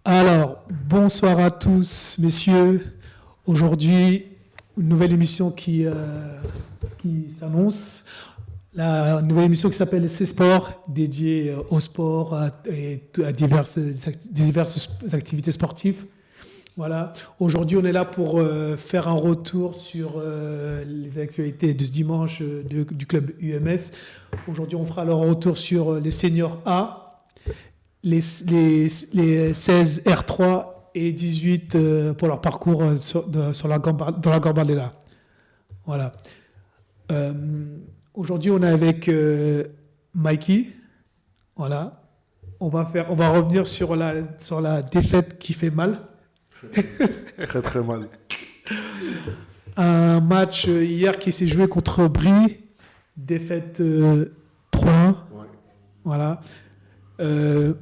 Alors, bonsoir à tous, messieurs. Aujourd'hui, une nouvelle émission qui s'annonce. La nouvelle émission qui s'appelle C'est Sport, dédiée au sport et à diverses activités sportives. Voilà. Aujourd'hui, on est là pour faire un retour sur les actualités de ce dimanche du club UMS. Aujourd'hui, on fera le retour sur les seniors A, les 16 R3 et 18 pour leur parcours dans la Gambardella. Voilà. Aujourd'hui, on est avec Mikey. Voilà. On va revenir sur la défaite qui fait mal. Très très mal. Un match hier qui s'est joué contre Brie. Défaite 3-1. Ouais. Voilà.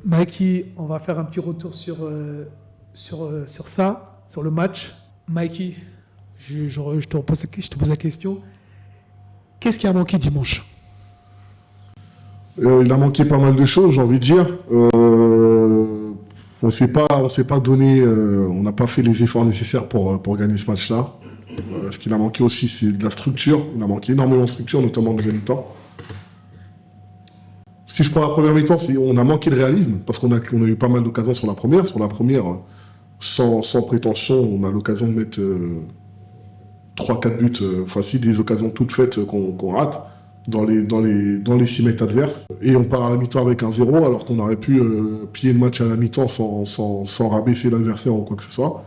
Mikey, on va faire un petit retour sur ça, sur le match. Mikey, je te pose la question. Qu'est-ce qui a manqué dimanche ? Il a manqué pas mal de choses, j'ai envie de dire. On s'est pas donné, on n'a pas fait les efforts nécessaires pour gagner ce match-là. Ce qu'il a manqué aussi, c'est de la structure. Il a manqué énormément de structure, notamment en deuxième mi-temps. Si je prends la première mi-temps, on a manqué de réalisme, parce qu'on a eu pas mal d'occasions sur la première. Sur la première, sans prétention, on a l'occasion de mettre 3-4 buts faciles, des occasions toutes faites qu'on rate dans les 6 mètres adverses. Et on part à la mi-temps avec un 0, alors qu'on aurait pu piller le match à la mi-temps sans rabaisser l'adversaire ou quoi que ce soit.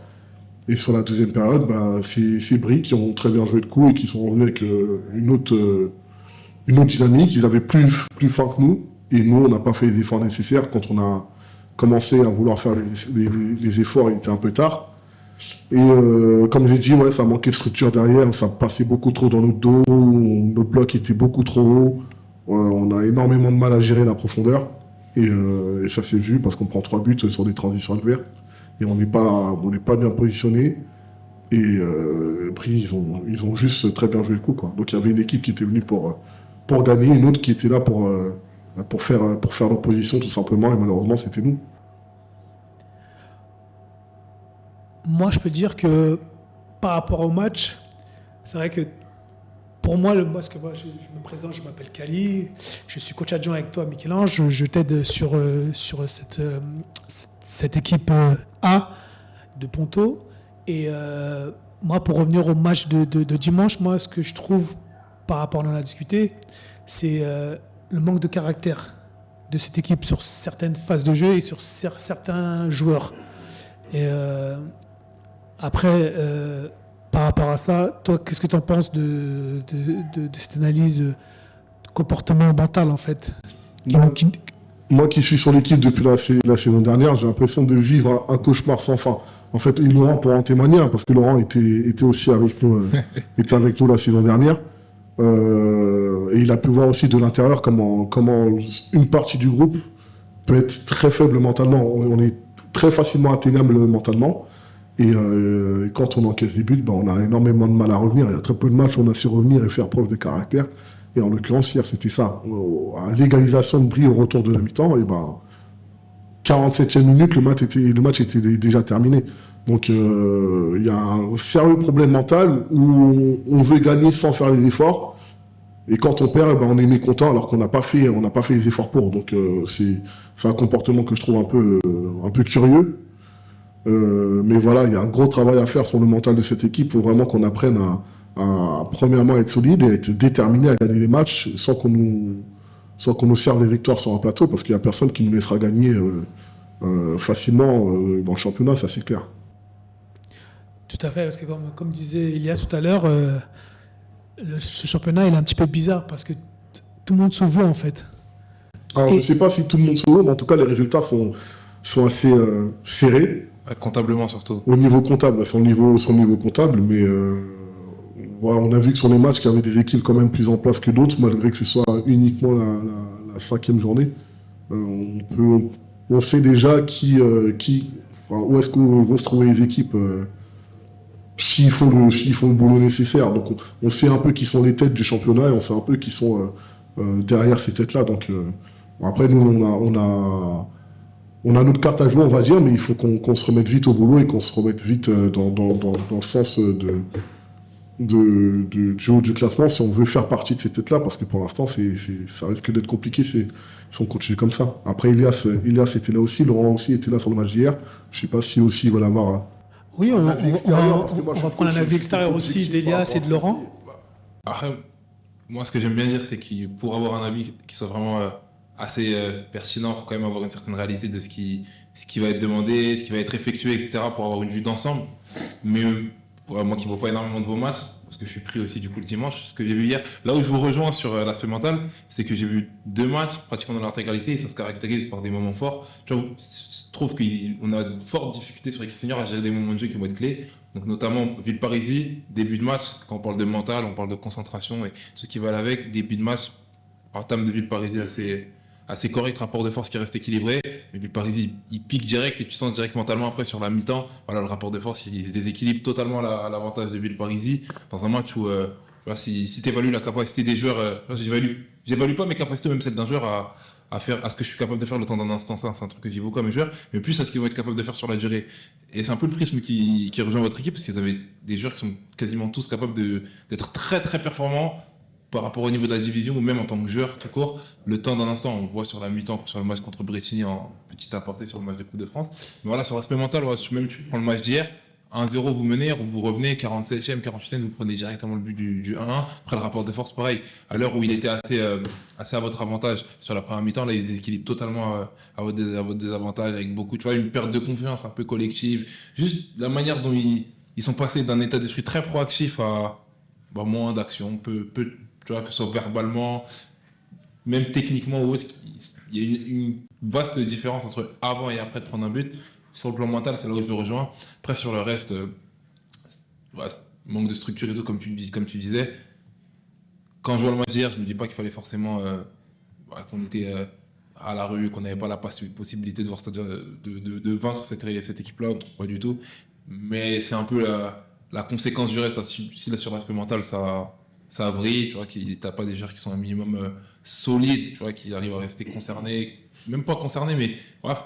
Et sur la deuxième période, c'est Brie qui ont très bien joué le coup et qui sont revenus avec une autre dynamique. Ils avaient plus faim que nous. Et nous, on n'a pas fait les efforts nécessaires. Quand on a commencé à vouloir faire les efforts, il était un peu tard. Et comme j'ai dit, ça manquait de structure derrière. Ça passait beaucoup trop dans notre dos. Notre bloc était beaucoup trop haut. On a énormément de mal à gérer la profondeur. Et ça s'est vu parce qu'on prend 3 buts sur des transitions adverses. Et on n'est pas bien positionné. Et Brie, ils ont juste très bien joué le coup, quoi. Donc il y avait une équipe qui était venue pour gagner, une autre qui était là pour faire l'opposition tout simplement, et malheureusement c'était nous. Moi, je peux dire que par rapport au match, c'est vrai que pour moi, parce que moi, je me présente, je m'appelle Kali, je suis coach adjoint avec toi, Michel-Ange, je t'aide sur cette équipe A de Ponto. Et moi, pour revenir au match de dimanche, moi, ce que je trouve, par rapport à ce qu'on a discuté, c'est le manque de caractère de cette équipe sur certaines phases de jeu et sur certains joueurs. Et après, par rapport à ça, toi, qu'est-ce que tu en penses de cette analyse comportementale, en fait Moi qui suis sur l'équipe depuis la saison dernière, j'ai l'impression de vivre un cauchemar sans fin. En fait, Laurent pourra en témoigner, parce que Laurent était aussi avec nous, était avec nous la saison dernière. Et il a pu voir aussi de l'intérieur comment une partie du groupe peut être très faible mentalement. On est très facilement atteignable mentalement. Et quand on encaisse des buts, on a énormément de mal à revenir. Il y a très peu de matchs où on a su revenir et faire preuve de caractère. Et en l'occurrence, hier, c'était ça. À l'égalisation de Brie au retour de la mi-temps, 47e minute, le match était déjà terminé. Donc il y a un sérieux problème mental où on veut gagner sans faire les efforts. Et quand on perd, on est mécontent alors qu'on n'a pas fait les efforts pour. Donc c'est un comportement que je trouve un peu curieux. Mais voilà, il y a un gros travail à faire sur le mental de cette équipe. Il faut vraiment qu'on apprenne à premièrement être solide et être déterminé à gagner les matchs sans qu'on nous serve les victoires sur un plateau, parce qu'il n'y a personne qui nous laissera gagner facilement dans le championnat, ça c'est clair. Tout à fait, parce que comme disait Elias tout à l'heure, ce championnat il est un petit peu bizarre parce que tout le monde se vaut en fait. Alors je ne sais pas si tout le monde se vaut, mais en tout cas les résultats sont assez serrés. Comptablement surtout. Au niveau comptable, son niveau comptable, mais on a vu que sur les matchs qu'il y avait des équipes quand même plus en place que d'autres, malgré que ce soit uniquement la 5e journée. On sait déjà où est-ce qu'on va se trouver les équipes s'ils font le boulot nécessaire. Donc on sait un peu qui sont les têtes du championnat et on sait un peu qui sont derrière ces têtes-là. Donc après nous on a notre carte à jouer, on va dire, mais il faut qu'on se remette vite au boulot et qu'on se remette vite dans le sens du haut du classement si on veut faire partie de ces têtes-là, parce que pour l'instant, ça risque d'être compliqué si on continue comme ça. Après, Elias était là aussi, Laurent aussi était là sur le match d'hier. Je ne sais pas si aussi il va l'avoir. Oui, on va va prendre un avis extérieur aussi d'Elias et de Laurent. Après, moi, ce que j'aime bien dire, c'est que pour avoir un avis qui soit vraiment assez pertinent, il faut quand même avoir une certaine réalité de ce qui va être demandé, ce qui va être effectué, etc., pour avoir une vue d'ensemble. Mais moi qui ne vois pas énormément de vos matchs, parce que je suis pris aussi du coup le dimanche, ce que j'ai vu hier, là où je vous rejoins sur l'aspect mental, c'est que j'ai vu 2 matchs pratiquement dans l'intégralité et ça se caractérise par des moments forts. Je trouve qu'on a de fortes difficultés sur l'équipe senior à gérer des moments de jeu qui vont être clés. Donc notamment Villeparisis, début de match, quand on parle de mental, on parle de concentration et tout ce qui va avec, début de match, en termes de Villeparisis assez correct, rapport de force qui reste équilibré, mais Villeparisis il pique direct et tu sens direct mentalement après sur la mi-temps, voilà, le rapport de force il déséquilibre totalement à l'avantage de Villeparisis dans un match où si tu évalues la capacité des joueurs, j'évalue pas mes capacités, même celles d'un joueur à ce que je suis capable de faire le temps d'un instant, ça c'est un truc que je dis beaucoup à mes joueurs, mais plus à ce qu'ils vont être capables de faire sur la durée. Et c'est un peu le prisme qui rejoint votre équipe, parce que vous avez des joueurs qui sont quasiment tous capables d'être très très performants par rapport au niveau de la division, ou même en tant que joueur tout court, le temps d'un instant, on voit sur la mi-temps, sur le match contre Brétigny en petit aparté sur le match de Coupe de France. Mais voilà, sur l'aspect mental, même tu prends le match d'hier, 1-0 vous menez, vous revenez, 47e, 48e, vous prenez directement le but du 1-1. Après le rapport de force, pareil, à l'heure où il était assez à votre avantage sur la première mi-temps, là il déséquilibre totalement à votre désavantage, avec beaucoup, tu vois, une perte de confiance un peu collective. Juste la manière dont ils sont passés d'un état d'esprit très proactif à moins d'action, tu vois, que ce soit verbalement, même techniquement ou autre, il y a une vaste différence entre avant et après de prendre un but. Sur le plan mental, c'est là où je le rejoins. Après, sur le reste, manque de structure et tout, comme tu disais. Quand je vois le match d'hier, je ne me dis pas qu'il fallait forcément qu'on était à la rue, qu'on n'avait pas la possibilité de vaincre cette équipe-là, pas du tout. Mais c'est un peu la conséquence du reste. Si là, sur l'aspect mental, ça vrille, tu vois, t'as pas des joueurs qui sont un minimum solides, tu vois, qui arrivent à rester concernés, même pas concernés, mais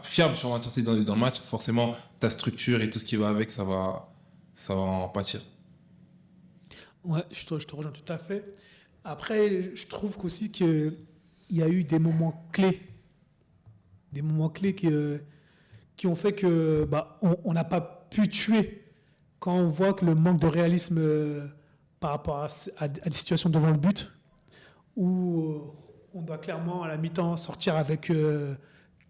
fiables sur l'entièreté dans le match. Forcément, ta structure et tout ce qui va avec, ça va en pâtir. Ouais, je te rejoins tout à fait. Après, je trouve qu'aussi qu'il y a eu des moments clés qui ont fait que on n'a pas pu tuer quand on voit que le manque de réalisme par rapport à des situations devant le but, où on doit clairement à la mi-temps sortir avec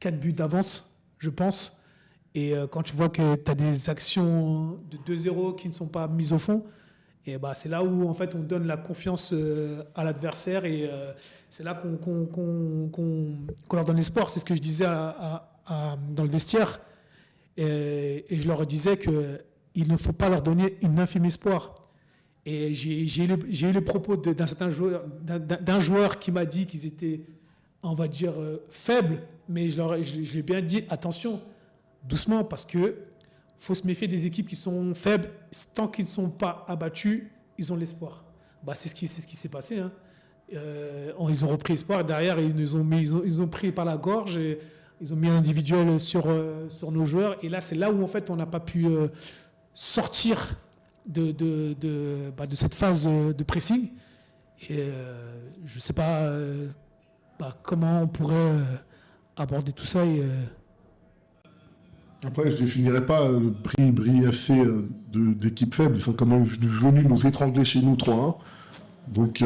4 buts d'avance, je pense. Et quand tu vois que tu as des actions de 2-0 qui ne sont pas mises au fond, et c'est là où en fait on donne la confiance à l'adversaire, et c'est là qu'on leur donne l'espoir. C'est ce que je disais dans le vestiaire, et je leur disais qu'il ne faut pas leur donner une infime espoir. Et j'ai eu les propos d'un joueur qui m'a dit qu'ils étaient, on va dire, faibles, mais je lui ai bien dit, attention, doucement, parce qu'il faut se méfier des équipes qui sont faibles. Tant qu'ils ne sont pas abattus, ils ont l'espoir. C'est ce qui s'est passé. Hein. Ils ont repris espoir, et derrière, ils ont pris par la gorge, et ils ont mis un individuel sur nos joueurs. Et là, c'est là où en fait, on n'a pas pu sortir de cette phase de pressing. Et je ne sais pas comment on pourrait aborder tout ça. Après, je ne définirais pas le Brie FC d'équipe faible. Ils sont quand même venus nous étrangler chez nous 3-1. Donc,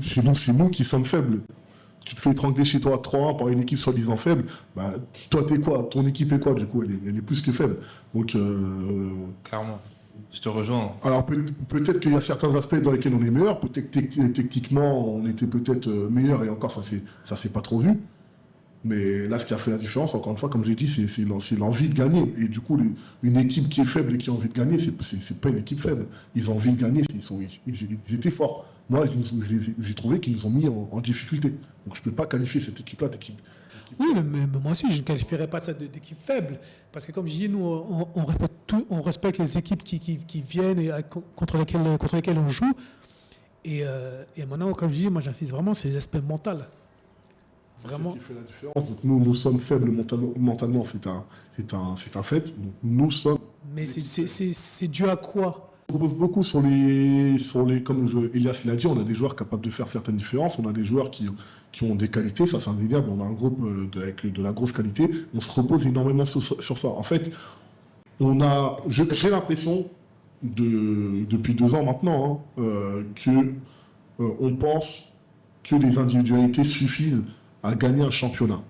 c'est nous qui sommes faibles. Tu te fais étrangler chez toi 3-1 par une équipe soi-disant faible. Toi, t'es quoi? Ton équipe est quoi? Du coup, elle est plus que faible. Donc, clairement. Je te rejoins. Alors peut-être qu'il y a certains aspects dans lesquels on est meilleur, peut-être que techniquement on était peut-être meilleur, et encore ça s'est pas trop vu. Mais là, ce qui a fait la différence, encore une fois, comme j'ai dit, c'est l'envie de gagner. Et du coup, une équipe qui est faible et qui a envie de gagner, c'est pas une équipe faible. Ils ont envie de gagner, ils étaient forts. Moi, j'ai trouvé qu'ils nous ont mis en difficulté. Donc je ne peux pas qualifier cette équipe-là d'équipe. Oui, mais moi aussi, je ne qualifierais pas ça d'équipe faible. Parce que comme je dis, nous, on respecte les équipes qui viennent et contre lesquelles on joue. Et maintenant, comme je dis, moi j'insiste vraiment, c'est l'aspect mental. Vraiment. C'est ce qui fait la différence. Donc nous sommes faibles mentalement, c'est un fait. Donc nous sommes. Mais c'est dû à quoi? On repose beaucoup comme Elias l'a dit, on a des joueurs capables de faire certaines différences, on a des joueurs qui ont des qualités, ça c'est indéniable, on a un groupe avec de la grosse qualité, on se repose énormément sur ça. En fait, j'ai l'impression, depuis 2 ans maintenant, on pense que les individualités suffisent à gagner un championnat.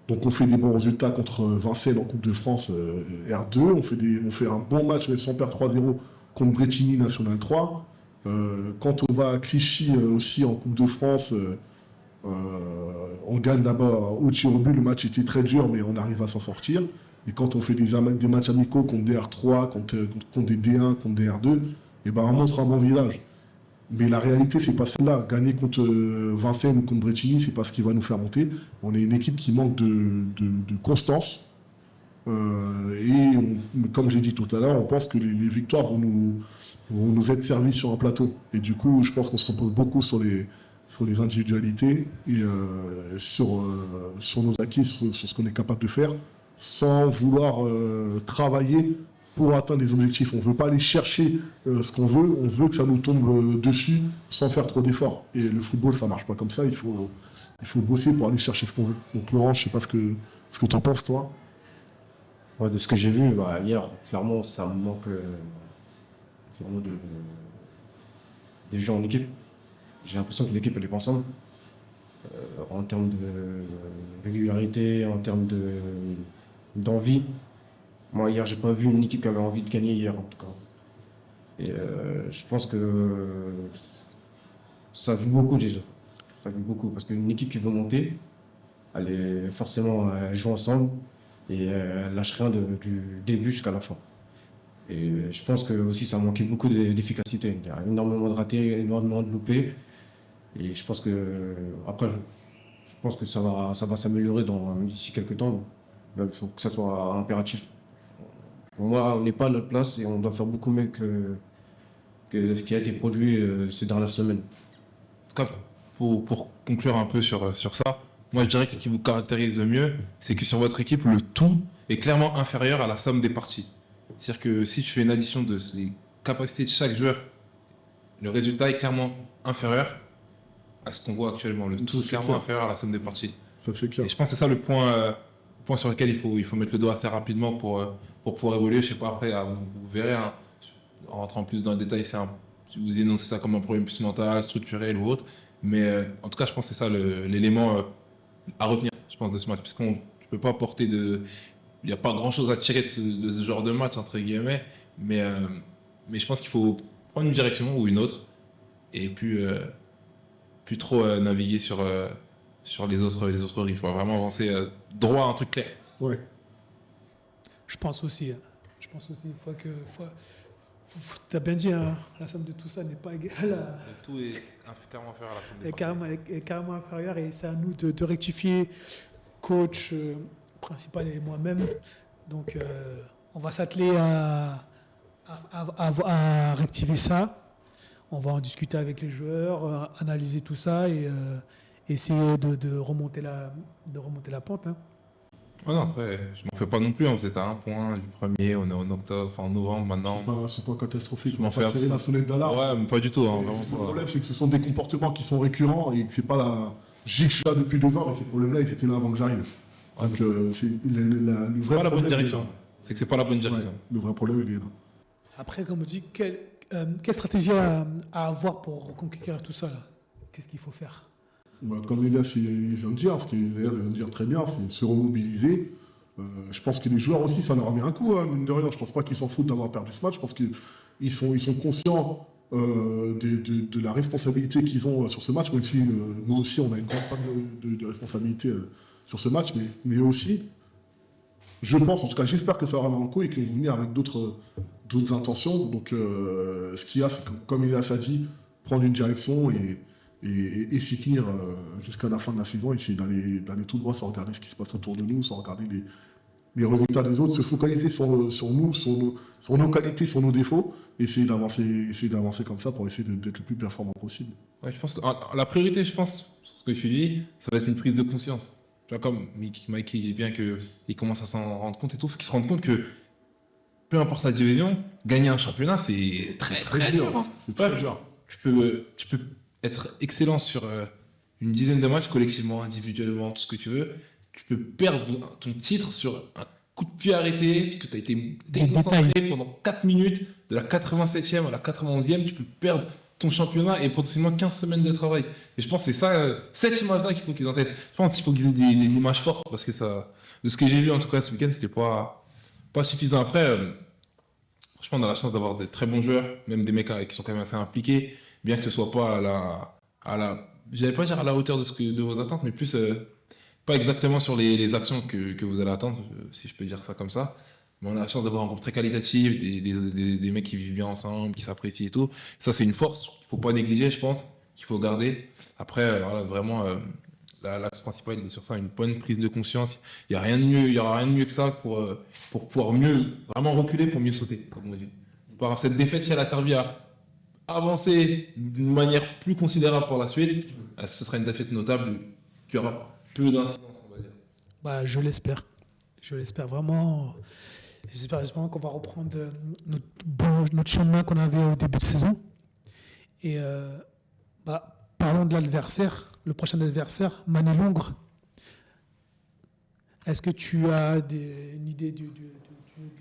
Donc on fait des bons résultats contre Vincennes en Coupe de France R2, on fait un bon match même si on perd 3-0 contre Bretigny National 3. Quand on va à Clichy aussi en Coupe de France, on gagne là-bas au tir au but, le match était très dur mais on arrive à s'en sortir. Et quand on fait des matchs amicaux contre des R3, contre des D1, contre des R2, et ben on montre un bon visage. Mais la réalité, c'est pas celle-là. Gagner contre Vincennes ou contre Bretigny, c'est pas ce qui va nous faire monter. On est une équipe qui manque de constance. Comme j'ai dit tout à l'heure, on pense que les victoires vont nous être servies sur un plateau. Et du coup, je pense qu'on se repose beaucoup sur les individualités et sur nos acquis, sur ce qu'on est capable de faire, sans vouloir travailler pour atteindre les objectifs. On ne veut pas aller chercher ce qu'on veut, on veut que ça nous tombe dessus sans faire trop d'efforts. Et le football, ça ne marche pas comme ça, il faut bosser pour aller chercher ce qu'on veut. Donc Laurent, je ne sais pas ce que tu en penses, toi. Ouais, de ce que j'ai vu, hier, clairement, ça me manque vraiment des gens en équipe. J'ai l'impression que l'équipe, elle est pas ensemble. En termes de régularité, en termes d'envie. Moi, hier, j'ai pas vu une équipe qui avait envie de gagner hier, en tout cas. Et je pense que ça joue beaucoup déjà. Ça joue beaucoup, parce qu'une équipe qui veut monter, elle joue ensemble et elle lâche rien du début jusqu'à la fin. Et je pense que aussi ça manquait beaucoup d'efficacité. Il y a énormément de ratés, énormément de loupés. Et je pense que après, ça va s'améliorer d'ici quelques temps. Il faut que ça soit impératif. Pour moi, on n'est pas à notre place et on doit faire beaucoup mieux que ce qui a été produit ces dernières semaines. En tout cas, pour conclure un peu sur ça, moi je dirais que ce qui vous caractérise le mieux, c'est que sur votre équipe, le tout est clairement inférieur à la somme des parties. C'est-à-dire que si tu fais une addition des capacités de chaque joueur, le résultat est clairement inférieur à ce qu'on voit actuellement. Le tout est clairement inférieur à la somme des parties. Ça c'est clair. Et je pense que c'est ça le point sur lequel il faut mettre le doigt assez rapidement pour pouvoir évoluer. Je sais pas, après, vous verrez, hein, en rentrant plus dans le détail, vous énoncez ça comme un problème plus mental, structurel ou autre. Mais en tout cas, je pense que c'est ça l'élément à retenir, je pense, de ce match. Parce qu'on ne peut pas porter il n'y a pas grand-chose à tirer de ce genre de match, entre guillemets. Mais je pense qu'il faut prendre une direction ou une autre et plus trop naviguer sur les autres rives. Il faut vraiment avancer droit à un truc clair. Ouais. Je pense aussi. Tu as bien dit, hein, la somme de tout ça n'est pas égale à... Le tout est clairement inférieur à la somme des Elle est carrément inférieure et c'est à nous de rectifier, coach principal et moi-même. Donc on va s'atteler à rectifier ça. On va en discuter avec les joueurs, analyser tout ça et essayer de remonter la pente. Hein. Ouais, non, après, je m'en fais pas non plus. Vous êtes à 1 point du premier, on est en octobre, enfin en novembre maintenant. C'est pas catastrophique. Je m'en fais tirer la sonnette d'alarme. Ouais, mais pas du tout. Hein, le problème, c'est que ce sont des comportements qui sont récurrents et que c'est pas la. Je dis que je suis là depuis 2 ans, mais ces problèmes-là, ils étaient là avant que j'arrive. Ouais, donc, le vrai pas la bonne problème. direction. C'est que c'est pas la bonne direction. Ouais, le vrai problème, il est là. Après, comme on dit, quelle stratégie à avoir pour reconquérir tout ça là? Qu'est-ce qu'il faut faire? Comme Elias il vient de dire, ce qu'Elias vient de dire très bien, c'est se remobiliser. Je pense que les joueurs aussi, ça leur a mis un coup, hein, mine de rien. Je pense pas qu'ils s'en foutent d'avoir perdu ce match. Je pense qu'ils sont conscients de la responsabilité qu'ils ont sur ce match, même si nous aussi, on a une grande part de responsabilité sur ce match, mais eux aussi. Je pense, en tout cas, j'espère que ça aura mis un coup et qu'ils vont venir avec d'autres intentions. Donc, ce qu'il y a, c'est que, comme Elias a dit, prendre une direction et s'y tenir jusqu'à la fin de la saison, essayer d'aller tout droit sans regarder ce qui se passe autour de nous, sans regarder les résultats des autres, se focaliser sur nous, sur nos qualités, sur nos défauts, essayer d'avancer comme ça pour essayer d'être le plus performant possible. Ouais, je pense, la priorité, je pense, sur ce que tu dis, ça va être une prise de conscience. Tu vois, comme Mikey dit bien qu'il commence à s'en rendre compte et tout, il faut qu'il se rende compte que peu importe la division, gagner un championnat, c'est très dur. C'est très dur. Tu peux être excellent sur une dizaine de matchs, collectivement, individuellement, tout ce que tu veux. Tu peux perdre ton titre sur un coup de pied arrêté, puisque tu as été déconcentré pendant 4 minutes, de la 87e à la 91e, tu peux perdre ton championnat et potentiellement 15 semaines de travail. Et je pense que c'est ça, cette image-là qu'il faut qu'ils aient en tête. Je pense qu'il faut qu'ils aient des images fortes, parce que ça, de ce que j'ai vu en tout cas ce week-end, c'était pas suffisant. Après, franchement, on a la chance d'avoir des très bons joueurs, même des mecs qui sont quand même assez impliqués, bien que ce soit pas je n'allais pas dire à la hauteur de vos attentes, mais plus pas exactement sur les actions que vous allez attendre, si je peux dire ça comme ça. Mais on a la chance d'avoir un groupe très qualitatif, des mecs qui vivent bien ensemble, qui s'apprécient et tout. Ça, c'est une force qu'il ne faut pas négliger, je pense, qu'il faut garder. Après, voilà, vraiment, l'axe principal, il est sur ça, une bonne prise de conscience. Il n'y a rien de mieux, il y aura rien de mieux que ça pour pouvoir vraiment reculer pour mieux sauter, comme on dit. Cette défaite, si elle a servi à avancer d'une manière plus considérable pour la suite, ce sera une défaite notable qui aura peu d'incidence, on va dire. Bah, je l'espère. Je l'espère vraiment. J'espère qu'on va reprendre notre chemin qu'on avait au début de saison. Et parlons de l'adversaire, le prochain adversaire, Mané-Longres. Est-ce que tu as une idée de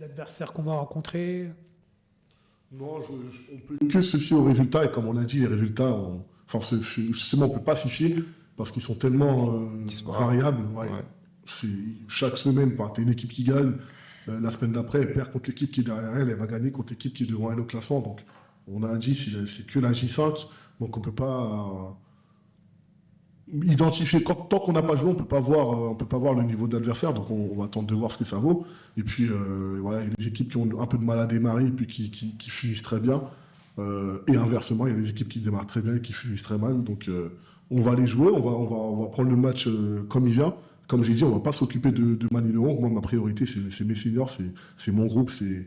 l'adversaire qu'on va rencontrer? Non, on peut que se fier aux résultats, et comme on a dit, les résultats, justement, on ne peut pas s'y fier parce qu'ils sont tellement variables. Ouais. Ouais. Chaque semaine, tu as une équipe qui gagne, la semaine d'après, elle perd contre l'équipe qui est derrière elle, elle va gagner contre l'équipe qui est devant elle au classement. Donc, on a dit, c'est que la J5, donc on ne peut pas identifier. Tant qu'on n'a pas joué, on peut pas voir le niveau de l'adversaire, donc on va attendre de voir ce que ça vaut. Et puis, voilà, il y a des équipes qui ont un peu de mal à démarrer et puis qui finissent très bien. Et inversement, il y a des équipes qui démarrent très bien et qui finissent très mal. Donc, on va les jouer, on va prendre le match comme il vient. Comme j'ai dit, on ne va pas s'occuper de Mané-Longres. Moi, ma priorité, c'est mes seniors, c'est mon groupe, c'est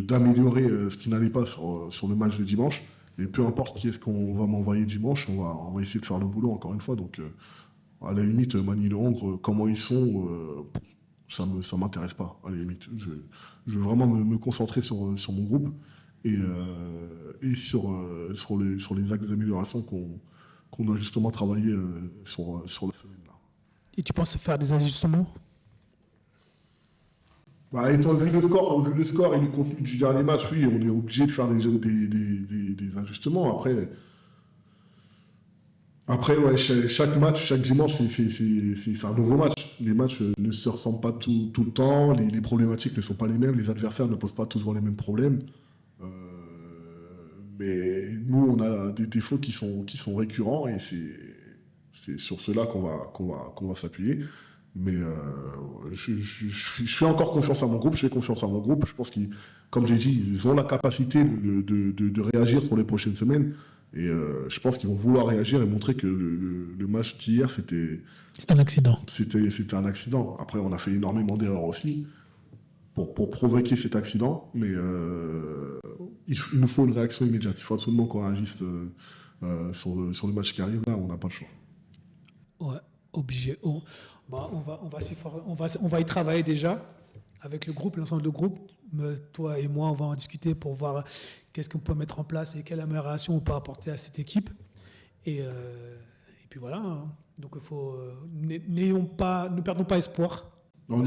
d'améliorer ce qui n'allait pas sur le match de dimanche. Et peu importe qui est-ce qu'on va m'envoyer dimanche, on va essayer de faire le boulot encore une fois. Donc, à la limite, Mané-Longres, comment ils sont, ça m'intéresse pas. À la limite, je veux vraiment me concentrer sur mon groupe et sur les axes d'amélioration qu'on doit justement travailler sur la semaine. Et tu penses faire des ajustements? Étant vu le score et le contenu du dernier match, oui, on est obligé de faire des ajustements. Après ouais, chaque match, chaque dimanche, c'est un nouveau match. Les matchs ne se ressemblent pas tout le temps, les problématiques ne sont pas les mêmes, les adversaires ne posent pas toujours les mêmes problèmes. Mais nous, on a des défauts qui sont récurrents et c'est sur cela qu'on va s'appuyer. Mais je fais encore confiance à mon groupe, je fais confiance à mon groupe. Je pense qu'ils, comme j'ai dit, ils ont la capacité de réagir pour les prochaines semaines. Et je pense qu'ils vont vouloir réagir et montrer que le match d'hier, c'était un accident. C'était un accident. Après, on a fait énormément d'erreurs aussi pour provoquer cet accident. Mais il nous faut une réaction immédiate. Il faut absolument qu'on réagisse sur le match qui arrive. Là, on n'a pas le choix. Ouais, obligé. On va y travailler déjà avec le groupe, l'ensemble du groupe. Toi et moi, on va en discuter pour voir qu'est-ce qu'on peut mettre en place et quelle amélioration on peut apporter à cette équipe. Et puis voilà. Hein. Donc il faut ne perdons pas espoir. Non,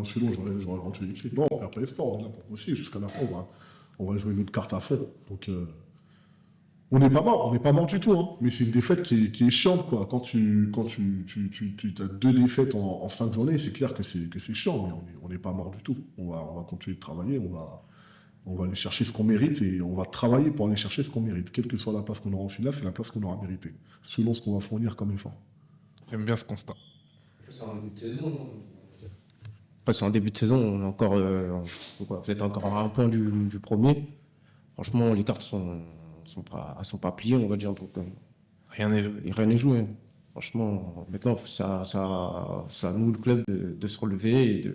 sinon j'aurais rentré ici. Non, on ne perd pas espoir, on est là pour bosser. Jusqu'à la fin, on va jouer notre carte à fond. Donc on n'est pas mort du tout, hein. Mais c'est une défaite qui est chiante, quoi. Quand tu as 2 défaites en 5 journées, c'est clair que c'est chiant, mais on n'est pas mort du tout. On va continuer de travailler, on va aller chercher ce qu'on mérite et on va travailler pour aller chercher ce qu'on mérite. Quelle que soit la place qu'on aura en finale, c'est la place qu'on aura méritée, selon ce qu'on va fournir comme effort. J'aime bien ce constat. C'est un début de saison. C'est un début de saison, on est encore, vous êtes encore à un point du premier. Franchement, les cartes sont pas pliées, on va dire. Donc, rien n'est joué. Rien n'est joué. Franchement, maintenant, ça nous, le club, de se relever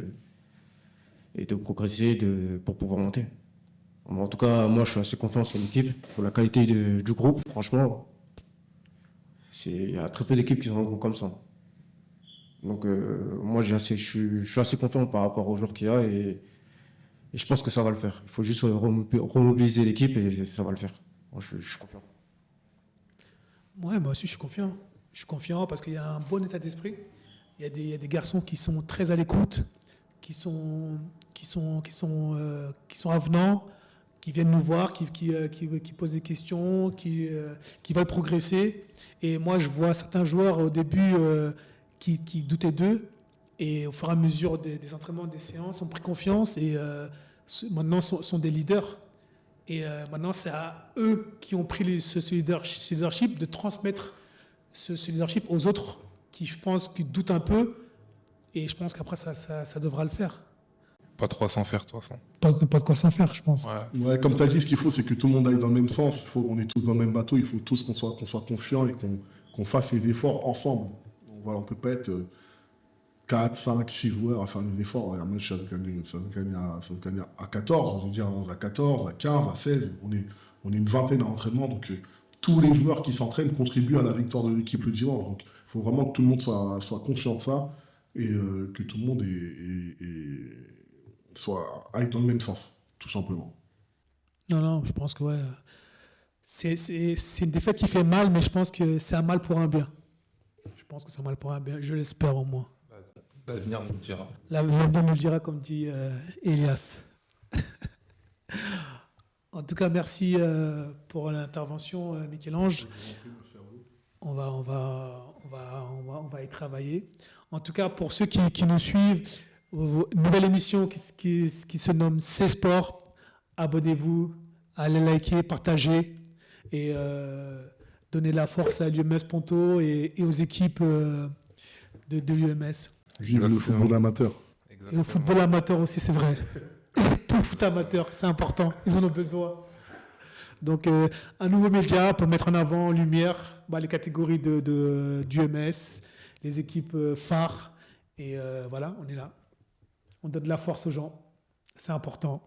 et de progresser pour pouvoir monter. En tout cas, moi, je suis assez confiant sur l'équipe. Sur la qualité du groupe, franchement, il y a très peu d'équipes qui sont en groupe comme ça. Donc, moi, je suis assez confiant par rapport aux joueurs qu'il y a et je pense que ça va le faire. Il faut juste remobiliser l'équipe et ça va le faire. Moi, je suis confiant. Ouais, moi aussi, je suis confiant. Je suis confiant parce qu'il y a un bon état d'esprit. Il y a des garçons qui sont très à l'écoute, qui sont avenants, qui viennent nous voir, qui posent des questions, qui veulent progresser. Et moi, je vois certains joueurs au début qui doutaient d'eux. Et au fur et à mesure des entraînements, des séances, ont pris confiance et maintenant sont des leaders. Et maintenant, c'est à eux qui ont pris ce leadership de transmettre ce leadership aux autres qui, je pense, qui doutent un peu. Et je pense qu'après, ça devra le faire. Pas 300 faire, de toute façon. Pas de quoi s'en faire, je pense. Ouais. Ouais, comme tu as dit, ce qu'il faut, c'est que tout le monde aille dans le même sens. On est tous dans le même bateau. Il faut tous qu'on soit confiants et qu'on fasse les efforts ensemble. Voilà, on peut pas être 4, 5, 6 joueurs à faire les efforts. Un match, ça se gagne à 14. Je veux dire, à 14, à 15, à 16. On est une vingtaine à l'entraînement. Donc, tous les joueurs qui s'entraînent contribuent à la victoire de l'équipe le dimanche. Donc, il faut vraiment que tout le monde soit conscient de ça et que tout le monde aille dans le même sens, tout simplement. Non, je pense que ouais, c'est une défaite qui fait mal, mais je pense que c'est un mal pour un bien. Je pense que c'est un mal pour un bien, je l'espère au moins. L'avenir nous le dira. L'avenir nous le dira, comme dit Elias. En tout cas, merci pour l'intervention, Michel-Ange. On va y travailler. En tout cas, pour ceux qui nous suivent, nouvelle émission qui se nomme C'est Sport. Abonnez-vous, allez liker, partager et donner la force à l'UMS Ponto et aux équipes de l'UMS. Vive le football amateur. Et au football amateur aussi, c'est vrai. Tout le foot amateur, c'est important. Ils en ont besoin. Donc, un nouveau média pour mettre en avant, en lumière, les catégories d'UMS, les équipes phares. Et voilà, on est là. On donne de la force aux gens. C'est important.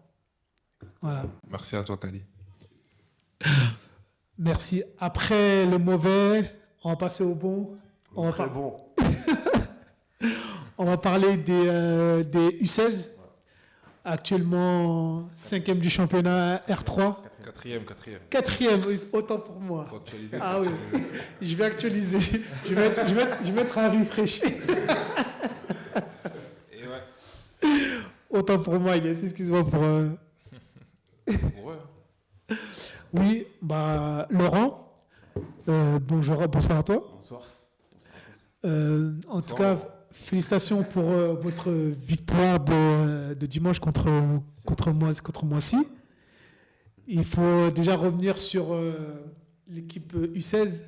Voilà. Merci à toi, Kali. Merci. Après le mauvais, on va passer au bon. Très bon. On va parler des U16. Actuellement 5e du championnat R3. Quatrième, autant pour moi. Faut actualiser. Ah oui, je vais actualiser. Je vais mettre un refresh. Et ouais. Autant pour moi, Yes, excuse-moi pour... Pour eux. Oui, Laurent, bonsoir à toi. Bonsoir. En tout cas, félicitations pour votre victoire de dimanche contre Moissy. Il faut déjà revenir sur l'équipe U16.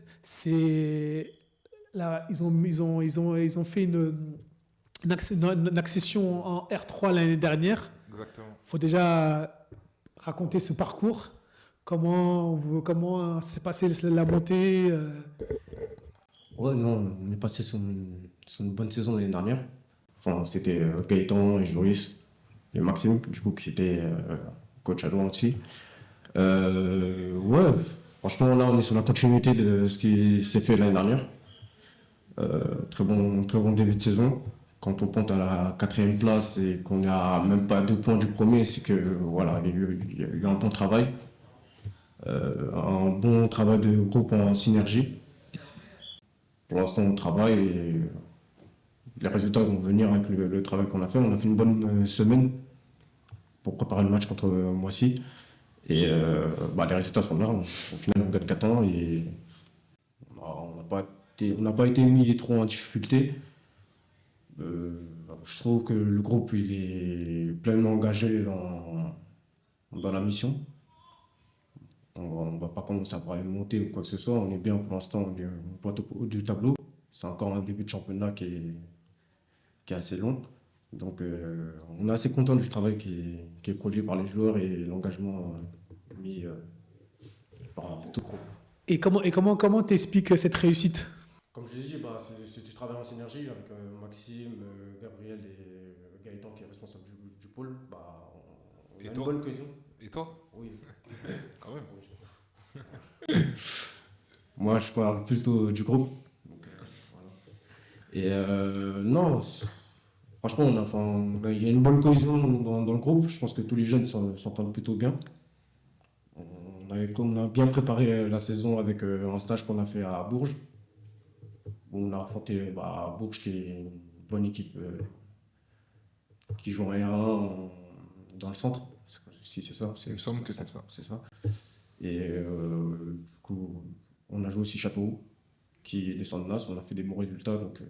Ils ont fait une accession en R3 l'année dernière. Exactement. Il faut déjà raconter ce parcours. Comment s'est passée la montée Ouais, non, on est passé sur une bonne saison l'année dernière. Enfin, c'était Gaëtan et Joris et Maxime, du coup, qui était coach adjoint aussi. Ouais, franchement, là, on est sur la continuité de ce qui s'est fait l'année dernière. Très bon début de saison. Quand on monte à la 4e place et qu'on n'a même pas 2 points du premier, c'est que voilà, il y a eu un bon travail. Un bon travail de groupe en synergie. Pour l'instant, on travaille et les résultats vont venir avec le travail qu'on a fait. On a fait une bonne semaine pour préparer le match contre Moissy. Et les résultats sont là. Au final, on gagne 4 et on n'a pas été mis trop en difficulté. Je trouve que le groupe il est pleinement engagé dans la mission. On ne va pas commencer à parler de monter ou quoi que ce soit. On est bien pour l'instant, on est au point haut du tableau. C'est encore un début de championnat qui est assez long. Donc on est assez content du travail qui est produit par les joueurs et l'engagement mis par tout le groupe. Et comment t'expliques cette réussite? Comme je l'ai dit, c'est du travail en synergie avec Maxime, Gabriel et Gaëtan qui est responsable du pôle. On Et a toi une bonne cohésion. Et toi? Oui. Quand même. Moi, je parle plutôt du groupe. Donc, voilà. Et non, franchement, il y a une bonne cohésion dans le groupe. Je pense que tous les jeunes s'entendent plutôt bien. On a bien préparé la saison avec un stage qu'on a fait à Bourges. On a affronté Bourges, qui est une bonne équipe qui joue en R1 dans le centre. Si c'est ça. Il me semble que c'est ça. C'est ça. Et du coup, on a joué aussi Châteauroux, qui descend de Nas. On a fait des bons résultats, donc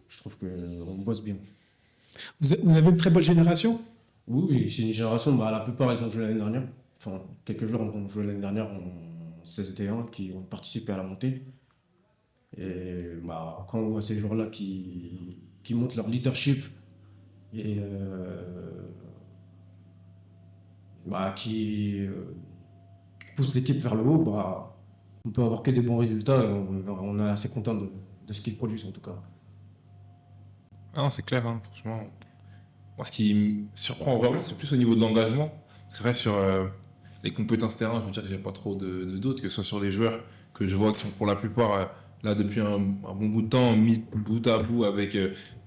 je trouve qu'on bosse bien. Vous avez une très bonne génération? Oui, c'est une génération, la plupart ils ont joué l'année dernière. Enfin, quelques joueurs ont joué l'année dernière en 16D1 qui ont participé à la montée. Et quand on voit ces joueurs-là qui montrent leur leadership et qui poussent l'équipe vers le haut, on peut avoir que des bons résultats et on est assez content de ce qu'ils produisent en tout cas. Ah non, c'est clair, hein, franchement. Moi, ce qui me surprend vraiment, c'est plus au niveau de l'engagement. Parce que vrai, sur les compétences terrain, je veux dire que j'ai pas trop de doutes, que ce soit sur les joueurs que je vois qui sont pour la plupart, là, depuis un bon bout de temps, mis bout à bout avec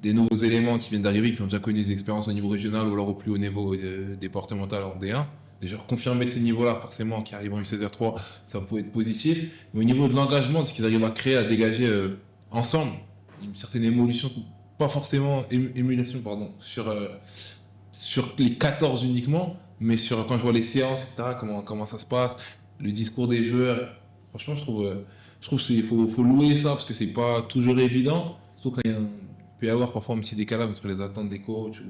des nouveaux éléments qui viennent d'arriver, qui ont déjà connu des expériences au niveau régional ou alors au plus haut niveau départemental en D1. Des joueurs confirmés de ces niveaux-là, forcément, qui arrivent en U16R3, ça peut être positif. Mais au niveau de l'engagement, de ce qu'ils arrivent à créer, à dégager ensemble, une certaine émulation, pas forcément émulation, pardon, sur les 14 uniquement, mais sur quand je vois les séances, etc., comment ça se passe, le discours des joueurs. Franchement, je trouve qu'il faut louer ça parce que c'est pas toujours évident. Surtout quand il peut y avoir parfois un petit décalage entre les attentes des coachs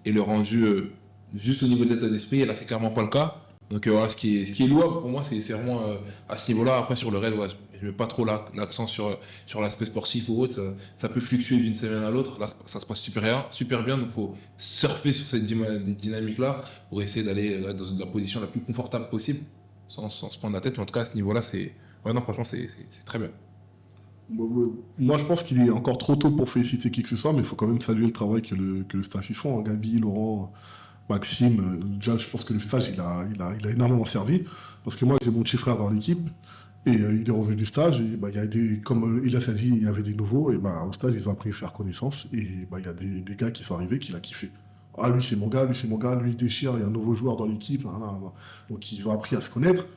et le rendu juste au niveau de l'état d'esprit. Et là, c'est clairement pas le cas. Donc voilà, ce qui est louable pour moi, c'est vraiment à ce niveau-là. Après, sur le reste, je mets pas trop l'accent sur l'aspect sportif ou autre. Ça peut fluctuer d'une semaine à l'autre. Là, ça se passe super bien. Donc, il faut surfer sur cette dynamique-là pour essayer d'aller dans la position la plus confortable possible sans se prendre la tête. Mais en tout cas, à ce niveau-là, non, franchement, c'est très bien. Moi, je pense qu'il est encore trop tôt pour féliciter qui que ce soit, mais il faut quand même saluer le travail que le staff y font. Gabi, Laurent, Maxime, déjà, je pense que le stage, il a énormément servi. Parce que moi, j'ai mon petit frère dans l'équipe, et il est revenu du stage, et il y a comme Elias a dit, il y avait des nouveaux, et au stage, ils ont appris à faire connaissance, et il y a des gars qui sont arrivés, qu'il a kiffé. Ah, lui, c'est mon gars, lui, il déchire, il y a un nouveau joueur dans l'équipe. Donc, ils ont appris à se connaître.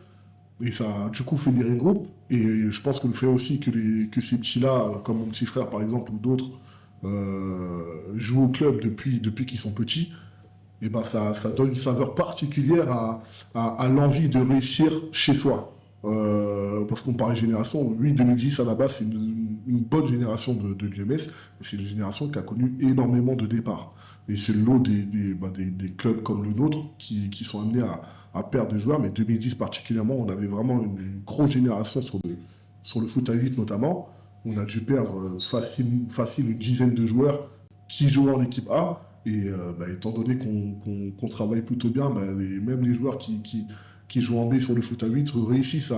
Et ça a du coup fédéré le groupe. Et je pense que le fait aussi que ces petits-là, comme mon petit frère par exemple, ou d'autres, jouent au club depuis qu'ils sont petits, et ça donne une saveur particulière à l'envie de réussir chez soi. Parce qu'on parlait de génération, oui, 2010 à la base, c'est une bonne génération de l'UMS, c'est une génération qui a connu énormément de départs. Et c'est le lot des clubs comme le nôtre qui sont amenés à perdre des joueurs, mais 2010 particulièrement, on avait vraiment une grosse génération sur le foot à 8 notamment. On a dû perdre facile une dizaine de joueurs qui jouaient en équipe A, et étant donné qu'on travaille plutôt bien, même les joueurs qui jouent en B sur le foot à 8 réussissent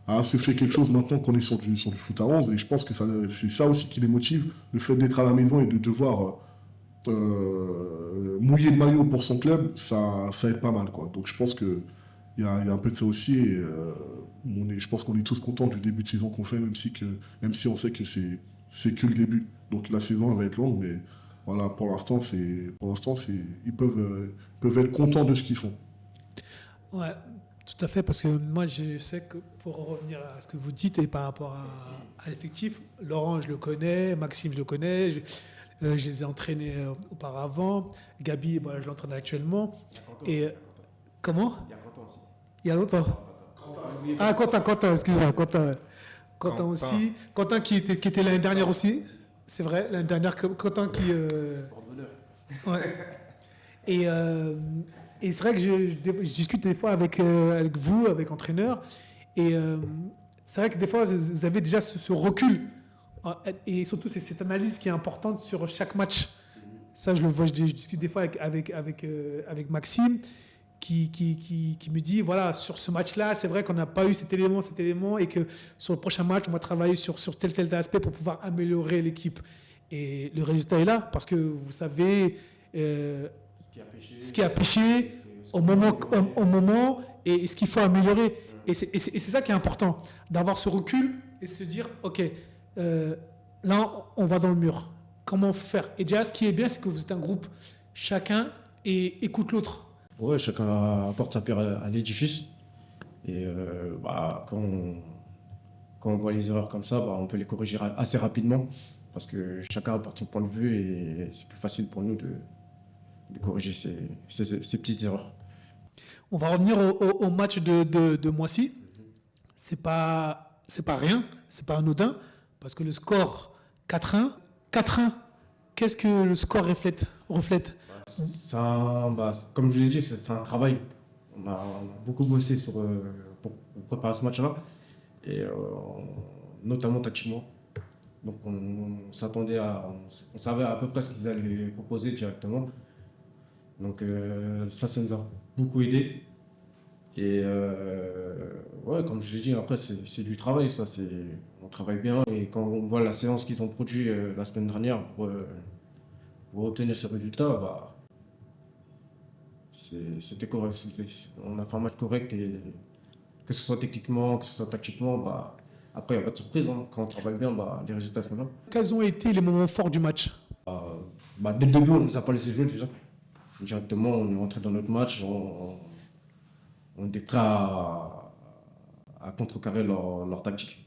à se faire quelque chose maintenant qu'on est sur du foot à 11, et je pense que c'est ça aussi qui les motive, le fait d'être à la maison et de devoir mouiller le maillot pour son club, ça aide pas mal, quoi. Donc je pense qu'il y a un peu de ça aussi, et je pense qu'on est tous contents du début de saison qu'on fait, même si on sait que c'est que le début. Donc la saison elle va être longue, mais voilà, pour l'instant ils peuvent être contents de ce qu'ils font. Ouais, tout à fait, parce que moi je sais que, pour revenir à ce que vous dites et par rapport à l'effectif, Laurent je le connais, Maxime je le connais, je les ai entraînés auparavant, Gabi je l'entraîne actuellement. Et comment? Il y a Quentin aussi. Il y a longtemps. Ah, Quentin, excuse-moi, Quentin aussi. Quentin qui était l'année dernière aussi, c'est vrai, l'année dernière, Quentin qui... Ouais. Et c'est vrai que je discute des fois avec vous, avec entraîneurs, et c'est vrai que des fois vous avez déjà ce recul, et surtout c'est cette analyse qui est importante sur chaque match. Ça je le vois, je discute des fois avec Maxime, qui me dit, voilà, sur ce match-là, c'est vrai qu'on n'a pas eu cet élément, et que sur le prochain match, on va travailler sur tel aspect pour pouvoir améliorer l'équipe. Et le résultat est là, parce que vous savez ce qui a péché au moment et ce qu'il faut améliorer. Et c'est ça qui est important, d'avoir ce recul et se dire, OK, là, on va dans le mur. Comment faire? Et déjà, ce qui est bien, c'est que vous êtes un groupe, chacun écoute l'autre. Ouais, chacun apporte sa pierre à l'édifice. Et quand on voit les erreurs comme ça, on peut les corriger assez rapidement. Parce que chacun apporte son point de vue et c'est plus facile pour nous de corriger ces petites erreurs. On va revenir au match de Moissy. C'est pas rien, c'est pas anodin, parce que le score 4-1, qu'est-ce que le score reflète? Comme je l'ai dit, c'est un travail. On a beaucoup bossé pour préparer ce match-là, et notamment tactiquement. Donc on savait à peu près ce qu'ils allaient proposer directement. Donc ça nous a beaucoup aidé. Et comme je l'ai dit, après c'est du travail, ça. On travaille bien, et quand on voit la séance qu'ils ont produit la semaine dernière pour obtenir ce résultat, c'était correct. On a fait un match correct, et que ce soit techniquement, que ce soit tactiquement, après il n'y a pas de surprise. Quand on travaille bien, les résultats sont là. Quels ont été les moments forts du match? Dès le début, on ne nous a pas laissé jouer déjà. Directement, on est rentré dans notre match, on était prêt à contrecarrer leur tactique.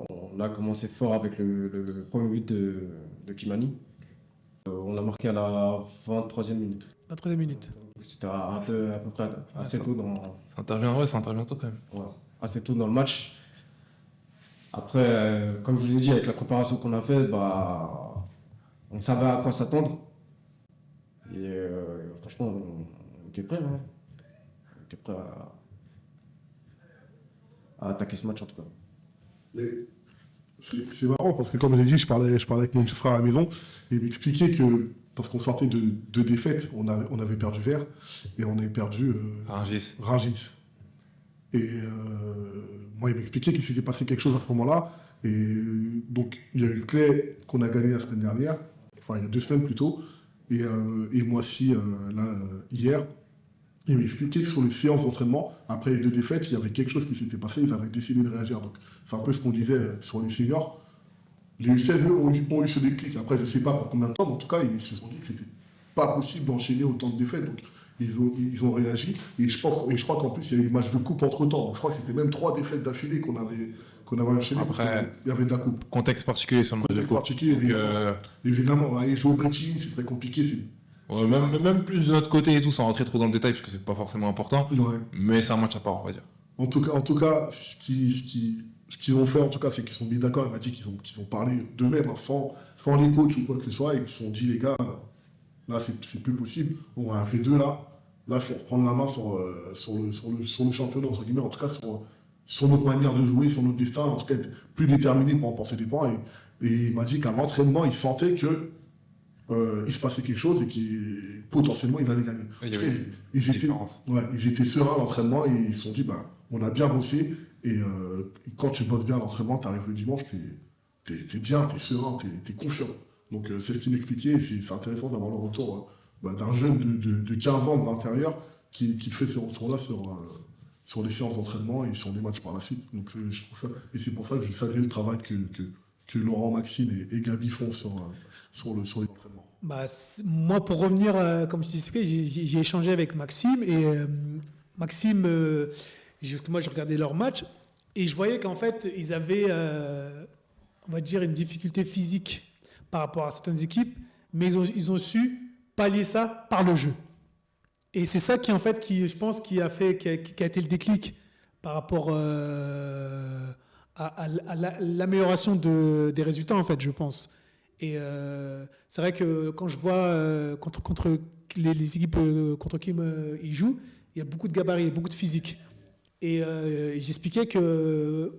On a commencé fort avec le premier but de Kimani. On l'a marqué à la 23e minute. 23e minute. C'était à peu près assez tôt Ça intervient tôt quand même. Ouais, assez tôt dans le match. Après, comme je vous l'ai dit, avec la préparation qu'on a faite, on savait à quoi s'attendre. Et franchement, on était prêts. Hein. On était prêts à attaquer ce match en tout cas. Mais c'est marrant parce que, comme j'ai dit, je parlais avec mon petit frère à la maison et il m'expliquait que, parce qu'on sortait de deux défaites, on avait perdu Vert et on avait perdu Rungis. Et moi, il m'expliquait qu'il s'était passé quelque chose à ce moment-là. Et donc, il y a eu Clay qu'on a gagné la semaine dernière, enfin, il y a 2 semaines plutôt, et moi aussi, hier. Il m'expliquait que sur les séances d'entraînement, après les 2 défaites, il y avait quelque chose qui s'était passé, ils avaient décidé de réagir. Donc, c'est un peu ce qu'on disait sur les seniors. Les U16 ont eu ce déclic. Après, je ne sais pas pour combien de temps, mais en tout cas, ils se sont dit que c'était pas possible d'enchaîner autant de défaites. Donc, ils ont réagi. Et je crois qu'en plus, il y a eu le match de coupe entre-temps. Donc, je crois que c'était même 3 défaites d'affilée qu'on avait enchaînées. Après, il y avait de la coupe. Contexte particulier sur le match de coupe. Évidemment, aller jouer au Brétigny, c'est très compliqué. Ouais, même plus de notre côté et tout, sans rentrer trop dans le détail, parce que c'est pas forcément important. Ouais. Mais c'est un match à part, on va dire. En tout cas, ce qu'ils ont fait, en tout cas, c'est qu'ils sont mis d'accord. Il m'a dit qu'ils ont parlé d'eux-mêmes, sans les coachs ou quoi que ce soit, et qu'ils se sont dit, les gars, là, c'est plus possible. On a fait 2 là. Là, il faut reprendre la main sur le championnat, entre guillemets, en tout cas, sur notre manière de jouer, sur notre destin, en tout cas, être plus déterminé pour emporter des points. Et il m'a dit qu'à l'entraînement, il sentait que il se passait quelque chose et que potentiellement ils allaient gagner. Ils étaient sereins à l'entraînement et ils se sont dit on a bien bossé et quand tu bosses bien à l'entraînement, tu arrives le dimanche, t'es bien, t'es serein, t'es confiant. Donc c'est ce qu'il m'expliquait et c'est intéressant d'avoir le retour d'un jeune de 15 ans de l'intérieur qui fait ce retour-là sur les séances d'entraînement et sur les matchs par la suite. Donc je trouve ça, et c'est pour ça que je salue le travail que Laurent, Maxime et Gabi font sur les entraînements. Moi, pour revenir, comme je t'expliquais, j'ai échangé avec Maxime et Maxime, moi je regardais leur match et je voyais qu'en fait ils avaient, on va dire, une difficulté physique par rapport à certaines équipes, mais ils ont su pallier ça par le jeu. Et c'est ça je pense, qui a été le déclic par rapport à l'amélioration des résultats, en fait, je pense. Et c'est vrai que quand je vois contre les équipes contre qui ils jouent, il y a beaucoup de gabarits, beaucoup de physique. Et j'expliquais que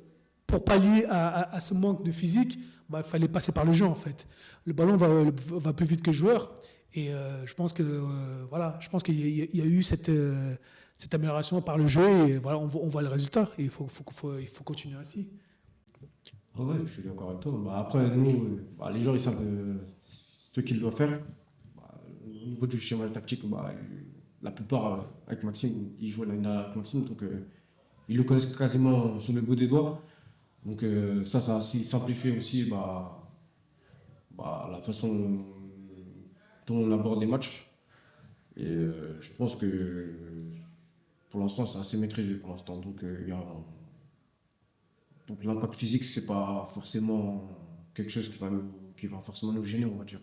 pour pallier à ce manque de physique, il fallait passer par le jeu, en fait. Le ballon va plus vite que le joueur. Et je pense que voilà, je pense qu'il y a eu cette amélioration par le jeu et voilà, on voit le résultat. Et il faut continuer ainsi. Ah ouais, je suis d'accord avec toi. Bah, après, nous, les gens, ils savent ce qu'ils doivent faire. Bah, au niveau du schéma tactique, la plupart, avec Maxime, ils jouent l'année dernière avec Maxime, donc ils le connaissent quasiment sur le bout des doigts. Donc ça a simplifié aussi la façon dont on aborde les matchs. Et je pense que pour l'instant, c'est assez maîtrisé pour l'instant. Donc l'impact physique, c'est pas forcément quelque chose qui va forcément nous gêner, on va dire.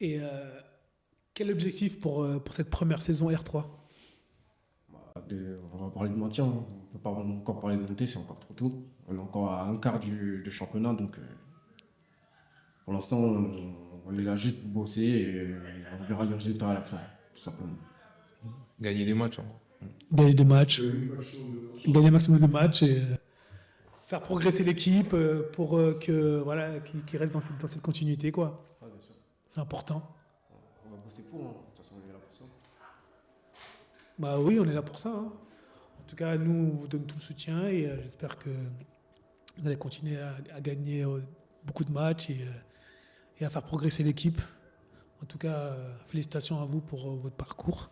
Et quel objectif pour cette première saison R3? On va parler de maintien, on ne peut pas encore parler de montée, c'est encore trop tôt. On est encore à un quart du championnat, donc pour l'instant, on est là juste pour bosser et on verra le résultat à la fin, tout simplement. Gagner les matchs. Gagner des matchs, gagner un maximum de matchs et faire progresser l'équipe pour qu'il reste dans cette continuité, quoi. Ah, bien sûr. C'est important. On va bosser pour, hein. De toute façon, on est là pour ça. Bah oui, on est là pour ça. Hein. En tout cas, nous, on vous donne tout le soutien et j'espère que vous allez continuer à gagner beaucoup de matchs et à faire progresser l'équipe. En tout cas, félicitations à vous pour votre parcours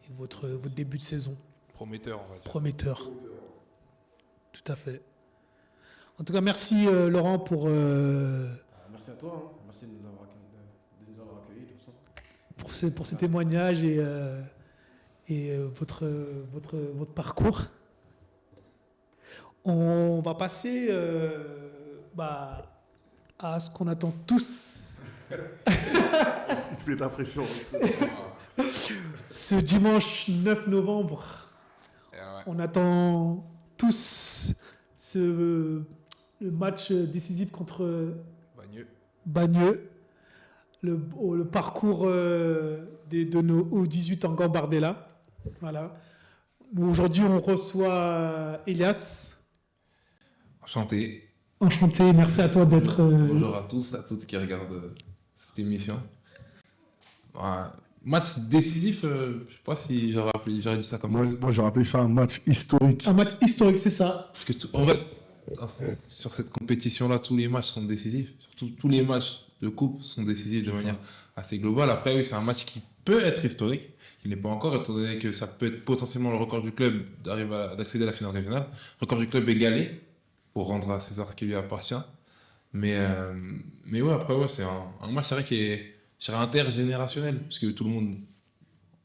et votre début de saison. Prometteur, on va dire. Prometteur. Tout à fait. En tout cas, merci Laurent pour... Merci à toi, hein. Merci de nous avoir accueillis. Tout ça. Pour ces témoignages et votre parcours. On va passer à ce qu'on attend tous. Il te fait de la pression. Ce dimanche 9 novembre, Ouais. on attend tous le match décisif contre Bagneux. Le parcours de nos U18 en Gambardella. Voilà. Nous, aujourd'hui, on reçoit Elias. Enchanté. Enchanté, merci à toi d'être... Bonjour à tous, à toutes qui regardent cette émission. Match décisif, je sais pas si j'aurais dit ça comme ça. Moi, j'aurais appelé ça un match historique. Un match historique, c'est ça. Parce que en vrai, sur cette compétition-là, tous les matchs sont décisifs. Surtout tous les matchs de coupe sont décisifs de manière assez globale. Après, oui, c'est un match qui peut être historique, qui n'est pas encore, étant donné que ça peut être potentiellement le record du club d'accéder à la finale régionale. Le record du club égalé, pour rendre à César ce qui lui appartient. Mais ouais, après, ouais, c'est un match, c'est vrai, qui est, je dirais, intergénérationnel, parce que tout le monde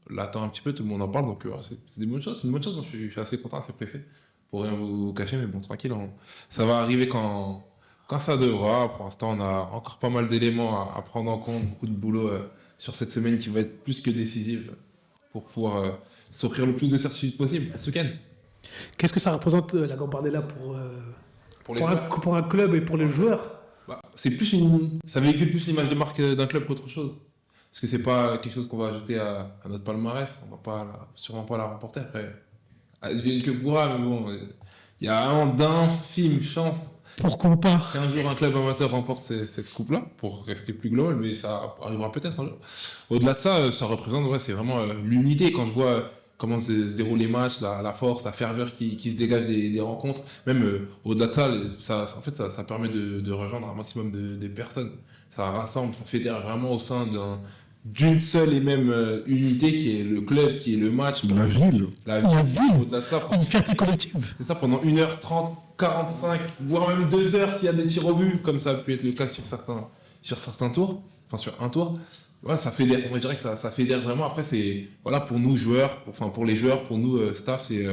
l'attend un petit peu, tout le monde en parle, donc c'est des bonnes choses. C'est une bonne chose, donc je suis assez content, assez pressé, pour rien vous cacher, mais bon, tranquille, ça va arriver quand ça devra. Pour l'instant, on a encore pas mal d'éléments à prendre en compte, beaucoup de boulot sur cette semaine qui va être plus que décisive pour pouvoir s'offrir le plus de certitude possible ce week-end. Qu'est-ce que ça représente la Gambardella pour un club et pour les joueurs? C'est plus ça véhicule plus l'image de marque d'un club qu'autre chose. Parce que c'est pas quelque chose qu'on va ajouter à notre palmarès. On va sûrement pas la remporter après. Advienne que pourra, mais bon, il y a d'infimes chances. Pourquoi pas? Qu'un jour un club amateur remporte cette coupe-là, pour rester plus global, mais ça arrivera peut-être un jour. Au-delà de ça, ça représente, c'est vraiment l'unité. Quand je vois comment se déroulent les matchs, la force, la ferveur qui se dégage des rencontres, même au-delà de ça, en fait, ça permet de rejoindre un maximum des personnes. Ça rassemble, ça fédère vraiment au sein d'une seule et même unité qui est le club, qui est le match. La ville. La ville. Au-delà de ça, Une fierté collective. c'est ça, pendant 1h30, 45, voire même 2 heures s'il y a des tirs au but, comme ça a pu être le cas sur certains tours, enfin sur un tour. Ouais, ça fédère, on dirait que ça fédère vraiment. Après, c'est, voilà, pour nous joueurs, pour les joueurs, pour nous staff, c'est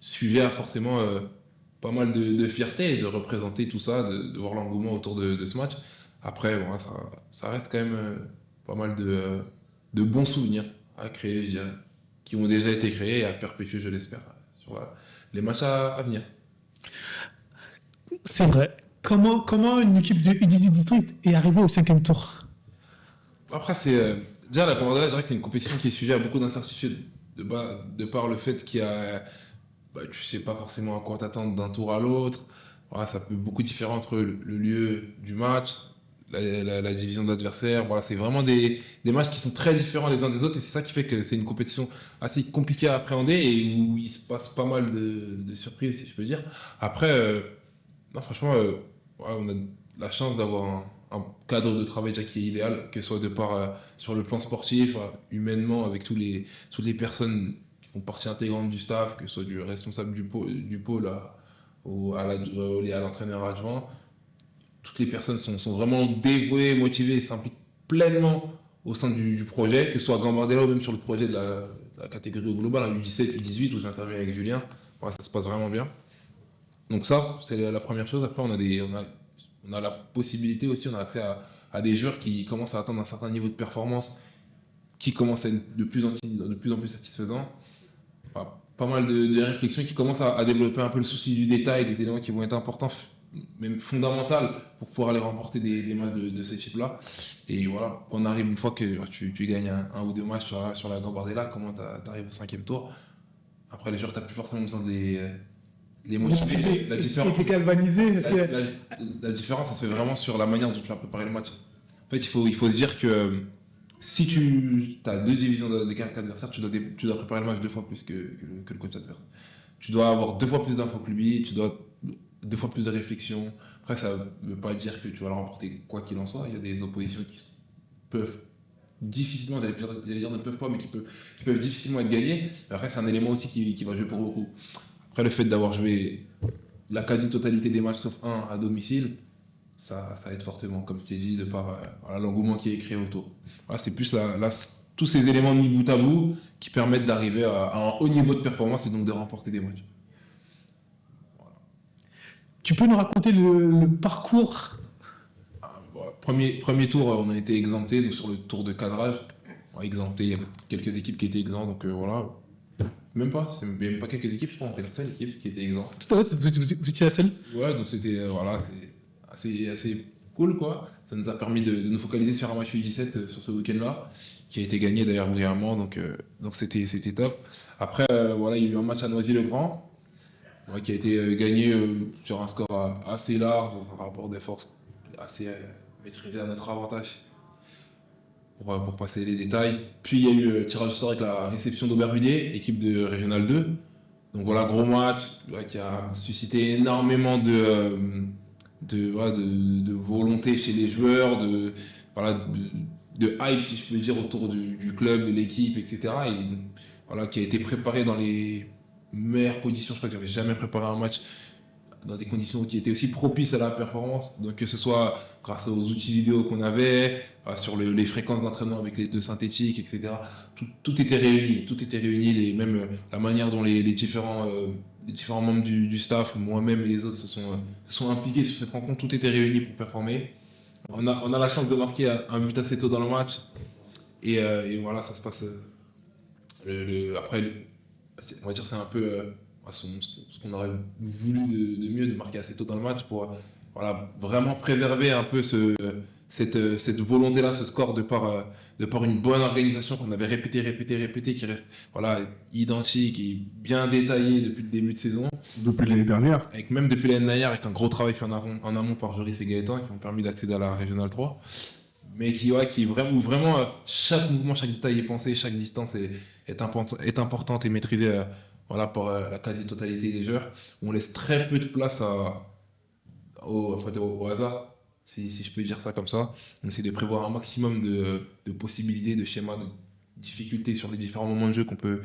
sujet à forcément pas mal de fierté et de représenter tout ça, de voir l'engouement autour de ce match. Après, bon, ça reste quand même pas mal de bons souvenirs à créer, je dirais, qui ont déjà été créés et à perpétuer, je l'espère, sur les matchs à venir. C'est vrai. Comment une équipe de U18 District est arrivée au 5e tour? Après, c'est déjà la Gambardella, je dirais que c'est une compétition qui est sujet à beaucoup d'incertitudes, de par le fait qu'il y a, tu sais pas forcément à quoi t'attendre d'un tour à l'autre. Voilà, ça peut beaucoup différer entre le lieu du match, la division de l'adversaire. Voilà, c'est vraiment des matchs qui sont très différents les uns des autres et c'est ça qui fait que c'est une compétition assez compliquée à appréhender et où il se passe pas mal de surprises, si je peux dire. Après, non, franchement, ouais, on a la chance d'avoir un cadre de travail déjà qui est idéal, que ce soit de part sur le plan sportif, humainement, avec toutes les personnes qui font partie intégrante du staff, que ce soit du responsable du pôle à l'entraîneur adjoint. Toutes les personnes sont vraiment dévouées, motivées et s'impliquent pleinement au sein du projet, que ce soit à Gambardella ou même sur le projet de la catégorie au global, hein, U17, U18, où j'interviens avec Julien. Voilà, ça se passe vraiment bien. Donc ça, c'est la première chose. Après, on a la possibilité aussi, on a accès à des joueurs qui commencent à atteindre un certain niveau de performance, qui commencent à être de plus en plus satisfaisants. Enfin, pas mal de réflexions qui commencent à développer un peu le souci du détail, des éléments qui vont être importants, même fondamentaux, pour pouvoir aller remporter des matchs de ce type-là. Et voilà, quand on arrive une fois que tu gagnes un ou deux matchs sur la Gambardella, comment tu arrives au 5e tour. Après, les joueurs, tu n'as plus forcément besoin de les motiver. La différence, t'es galvanisé parce que... la différence, ça se fait vraiment sur la manière dont tu vas préparer le match. En fait, il faut se dire que si tu as 2 divisions d'écart adversaires, tu dois préparer le match 2 fois plus que le coach adverse. Tu dois avoir 2 fois plus d'infos que lui, tu dois 2 fois plus de réflexion. Après, ça ne veut pas dire que tu vas le remporter quoi qu'il en soit. Il y a des oppositions qui peuvent difficilement, j'allais dire ne peuvent pas, mais qui peuvent difficilement être gagnées. Après, c'est un élément aussi qui va jouer pour beaucoup. Après, le fait d'avoir joué la quasi-totalité des matchs, sauf un à domicile, ça aide fortement, comme je t'ai dit, de par l'engouement qui est créé autour. Voilà, c'est plus tous ces éléments mis bout à bout qui permettent d'arriver à un haut niveau de performance et donc de remporter des matchs. Voilà. Tu peux nous raconter le parcours? Premier tour, on a été exempté donc sur le tour de cadrage. Exempté, il y a quelques équipes qui étaient exemptes, donc voilà. Même pas quelques équipes, je crois, on était la seule équipe qui était exempte. Tout à fait, vous étiez la seule? Ouais, donc c'était c'est assez cool, quoi. Ça nous a permis de nous focaliser sur un match U17 sur ce week-end-là, qui a été gagné d'ailleurs brillamment, donc c'était top. Après, voilà, il y a eu un match à Noisy-le-Grand, qui a été gagné sur un score assez large, dans un rapport des forces assez maîtrisé à notre avantage. Pour passer les détails. Puis il y a eu le tirage au sort avec la réception d'Aubervilliers, équipe de Régional 2. Donc voilà, gros match qui a suscité énormément de volonté chez les joueurs, de hype, si je peux dire, autour du club, de l'équipe, etc. Et voilà, qui a été préparé dans les meilleures conditions. Je crois que j'avais jamais préparé un match dans des conditions qui étaient aussi propices à la performance, donc que ce soit grâce aux outils vidéo qu'on avait, sur les fréquences d'entraînement avec les 2 synthétiques, etc. Tout était réuni, même la manière dont les différents membres du staff, moi-même et les autres se sont impliqués sur cette rencontre, tout était réuni pour performer. On a la chance de marquer un but assez tôt dans le match, et voilà, ça se passe. Après, on va dire c'est un peu ce qu'on aurait voulu de mieux, de marquer assez tôt dans le match pour vraiment préserver un peu cette volonté-là, ce score de par une bonne organisation qu'on avait répété, qui reste identique et bien détaillé depuis le début de saison. Depuis l'année dernière. Même depuis l'année dernière, avec un gros travail fait en amont par Joris et Gaëtan, qui ont permis d'accéder à la Régionale 3. Mais où vraiment chaque mouvement, chaque détail est pensé, chaque distance est importante et maîtrisée. Pour la quasi-totalité des joueurs, où on laisse très peu de place au hasard, si je peux dire ça comme ça. On essaie de prévoir un maximum de possibilités, de schémas, de difficultés sur les différents moments de jeu qu'on peut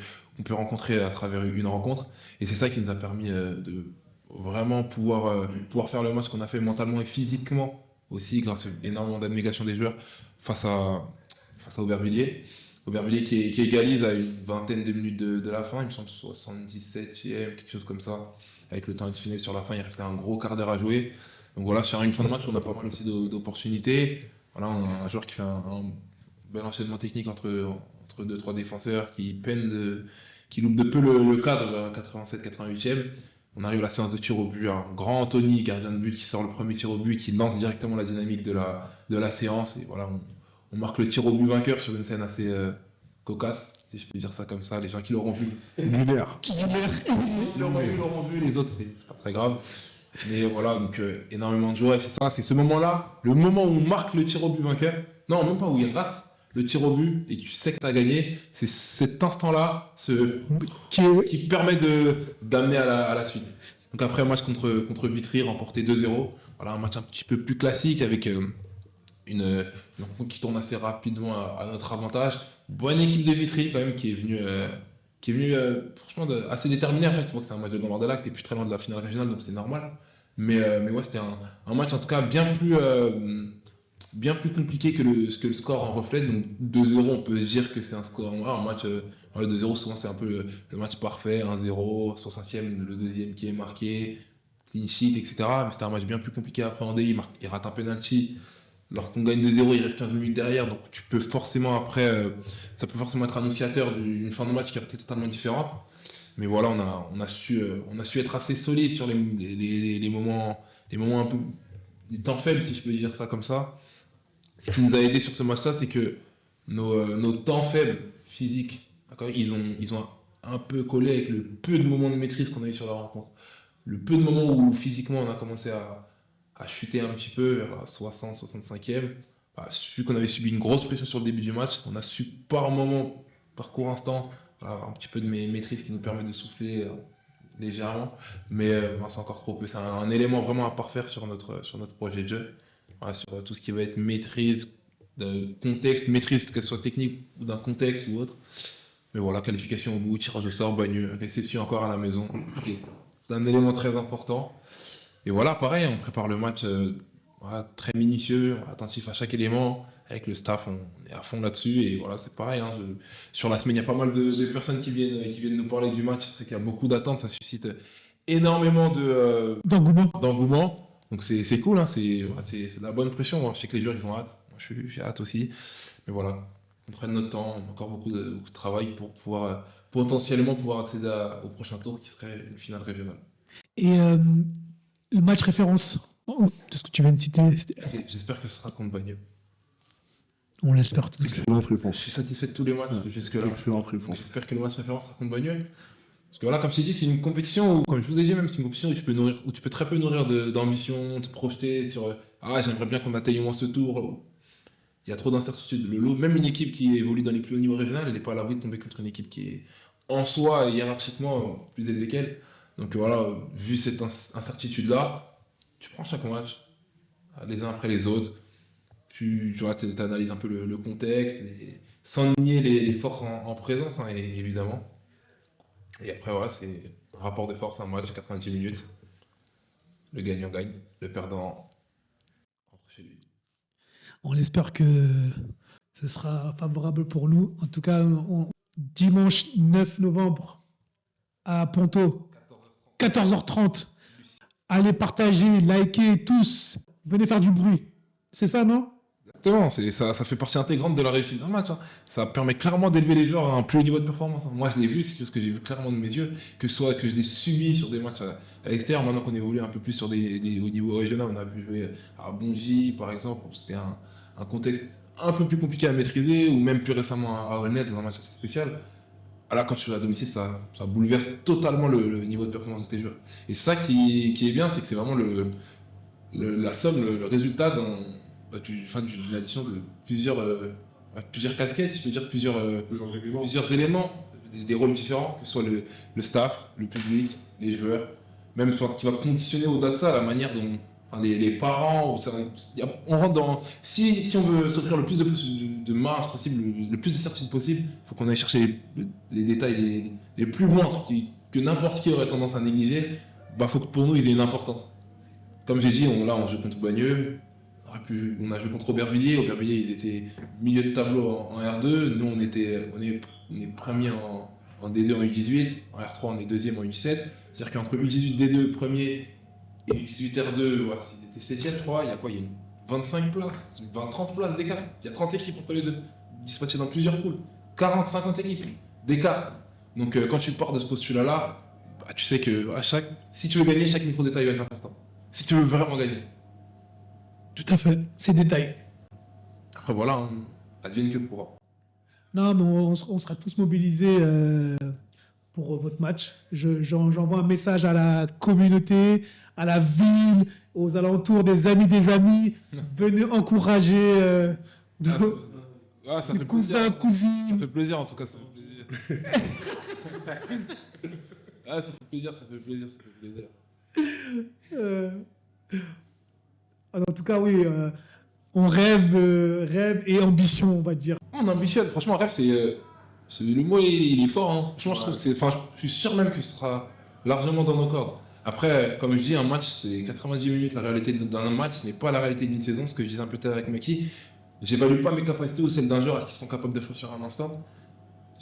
rencontrer à travers une rencontre. Et c'est ça qui nous a permis de vraiment pouvoir faire le match qu'on a fait mentalement et physiquement aussi, grâce à énormément d'abnégation des joueurs face à Aubervilliers. Aubervilliers qui égalise à une vingtaine de minutes de la fin, il me semble 77e, quelque chose comme ça. Avec le temps additionnel sur la fin, il restait un gros quart d'heure à jouer. Donc voilà, sur une fin de match, on a pas mal aussi d'opportunités. Voilà, on a un joueur qui fait un bel enchaînement technique entre 2-3 défenseurs qui loupe de peu le cadre, 87-88e. On arrive à la séance de tir au but, un grand Anthony, gardien de but, qui sort le premier tir au but, qui lance directement la dynamique de la séance. Et voilà, on marque le tir au but vainqueur sur une scène assez cocasse, si je peux dire ça comme ça. Les gens qui l'auront vu. Lunaire. Ils l'auront vu, les autres, c'est pas très grave. Mais voilà, donc énormément de joueurs. C'est ça, c'est ce moment-là, le moment où on marque le tir au but vainqueur. Non, même pas où il rate le tir au but et tu sais que tu as gagné. C'est cet instant-là qui permet d'amener à la suite. Donc après, match contre Vitry, remporté 2-0. Voilà, un match un petit peu plus classique avec une rencontre qui tourne assez rapidement à notre avantage. Bonne équipe de Vitry quand même qui est venue franchement assez déterminée. Après, tu vois que c'est un match de Gambardella Lac, t'es plus très loin de la finale régionale, donc c'est normal. Mais ouais, c'était un match en tout cas bien plus compliqué que ce que le score en reflète. Donc 2-0, on peut se dire que c'est un score. Un match 2-0, souvent c'est un peu le match parfait. 1-0, 60e, le deuxième qui est marqué, clean sheet, etc. Mais c'était un match bien plus compliqué à appréhender. Il rate un penalty. Alors qu'on gagne 2-0, il reste 15 minutes derrière, donc tu peux forcément après, ça peut forcément être annonciateur d'une fin de match qui aurait été totalement différente. Mais voilà, on a su être assez solide sur les moments un peu, les temps faibles, si je peux dire ça comme ça. Ce qui nous a aidé sur ce match-là, c'est que nos temps faibles physiques, ils ont un peu collé avec le peu de moments de maîtrise qu'on a eu sur la rencontre. Le peu de moments où physiquement on a commencé à chuter un petit peu vers la 60, 65e. Vu qu'on avait subi une grosse pression sur le début du match, on a su par moment, par court instant, avoir un petit peu de maîtrise qui nous permet de souffler légèrement. Mais c'est encore trop peu. C'est un élément vraiment à parfaire sur notre projet de jeu. Voilà, sur tout ce qui va être maîtrise de contexte, maîtrise que ce soit technique ou d'un contexte ou autre. Mais voilà, qualification au bout, tirage au sort, bagneux, réception encore à la maison. C'est un élément très important. Et voilà, pareil, on prépare le match très minutieux, attentif à chaque élément. Avec le staff, on est à fond là-dessus. Et voilà, c'est pareil. Sur la semaine, il y a pas mal de personnes qui viennent nous parler du match. C'est qu'il y a beaucoup d'attentes, ça suscite énormément d'engouement. Donc c'est cool, hein, c'est de la bonne pression. Moi, je sais que les joueurs, ils ont hâte. Moi, j'ai hâte aussi. Mais voilà, on prenne notre temps. On a encore beaucoup de travail pour pouvoir potentiellement accéder au prochain tour qui serait une finale régionale. Et le match référence de ce que tu viens de citer, J'espère que ce sera contre Bagneux. On l'espère tous. Excellente Je réponse. suis satisfait de tous les matchs jusque-là. Excellente réponse. J'espère que le match référence sera contre Bagneux. Parce que voilà, comme je t'ai dit, c'est une compétition où, comme je vous ai dit, même c'est une compétition où tu peux très peu nourrir d'ambition, te projeter sur j'aimerais bien qu'on atteigne au moins ce tour. Il y a trop d'incertitudes. Même une équipe qui évolue dans les plus hauts niveaux régionaux, elle n'est pas à l'abri de tomber contre une équipe qui est en soi et hiérarchiquement plus élevée qu'elle. Donc voilà, vu cette incertitude-là, tu prends chaque match, les uns après les autres, tu analyses un peu le contexte, sans nier les forces en présence, hein, évidemment. Et après, voilà, c'est un rapport de force, un match, 90 minutes. Le gagnant gagne, le perdant rentre chez lui. On espère que ce sera favorable pour nous. En tout cas, dimanche 9 novembre à Ponto, 14h30. Allez partager, liker tous. Venez faire du bruit. C'est ça, non? Exactement, ça fait partie intégrante de la réussite d'un match. Hein. Ça permet clairement d'élever les joueurs à un plus haut niveau de performance. Hein. Moi, je l'ai vu, c'est ce que j'ai vu clairement de mes yeux, que ce soit que je l'ai subi sur des matchs à l'extérieur. Maintenant qu'on évolue un peu plus sur des hauts niveaux régionaux, on a vu jouer à Bongy, par exemple, où c'était un contexte un peu plus compliqué à maîtriser, ou même plus récemment à Aulnay, dans un match assez spécial. Là, quand tu es à domicile, ça bouleverse totalement le niveau de performance de tes joueurs. Et ça qui est bien, c'est que c'est vraiment la somme, le résultat d'une addition de plusieurs casquettes, je peux dire plusieurs éléments, des rôles différents, que ce soit le staff, le public, les joueurs, même ce qui va conditionner au-delà de ça, la manière dont les parents, on rentre dans... Si on veut s'offrir le plus de marge possible, le plus de certitude possible, il faut qu'on aille chercher les détails les plus moindres que n'importe qui aurait tendance à négliger. Faut que pour nous, ils aient une importance. Comme j'ai dit, on joue contre Bagneux, on a joué contre Aubervilliers. Aubervilliers, ils étaient milieu de tableau en R2. Nous, on est premier en D2 en U18. En R3, on est deuxième en U17. C'est-à-dire qu'entre U18 D2 premier et U18 R2, ils étaient 7e, je crois. Il y a quoi? Il y a 25 places, 30 places d'écart. Il y a 30 équipes entre les deux, dispatchées dans plusieurs poules. 40-50 équipes d'écart. Donc, quand tu pars de ce postulat-là, tu sais que si tu veux gagner, chaque micro-détail va être important. Si tu veux vraiment gagner. Tout à fait, c'est détail. Après voilà, advienne que pourra. Non, mais on sera tous mobilisés pour votre match. J'envoie un message à la communauté, à la ville, aux alentours, des amis. Venez encourager Ça fait cousins, plaisir. Ça cousines. fait plaisir en tout cas, ça fait plaisir. Ça fait plaisir, ça fait plaisir, ça fait plaisir. En tout cas, oui, on rêve et ambition, on va dire. On ambitionne, franchement, rêve, le mot il est fort. Hein. Franchement, je trouve que je suis sûr même que ce sera largement dans nos cordes. Après, comme je dis, un match, c'est 90 minutes. La réalité d'un match n'est pas la réalité d'une saison. Ce que je disais un peu tard avec Meki, j'évalue pas mes capacités ou celles d'un joueur à ce qu'ils seront capables de faire sur un instant.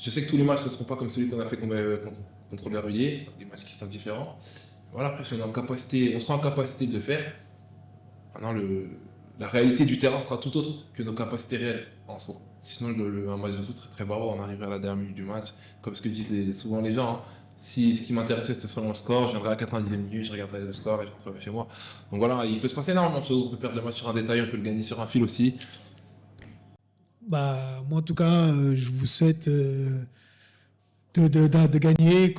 Je sais que tous les matchs ne seront pas comme celui qu'on a fait contre le Verrouillé. Ce sont des matchs qui sont différents. Voilà, après, si on sera en capacité de le faire. Maintenant, la réalité du terrain sera tout autre que nos capacités réelles en soi. Sinon, un match de foot serait très barbare, on arriverait à la dernière minute du match. Comme ce que disent souvent les gens, hein. Si ce qui m'intéressait c'était seulement le score, je viendrais à la 90e minute, je regarderais le score et je rentrerai chez moi. Donc voilà, il peut se passer énormément de choses. On peut perdre le match sur un détail, on peut le gagner sur un fil aussi. Moi, en tout cas, je vous souhaite de gagner,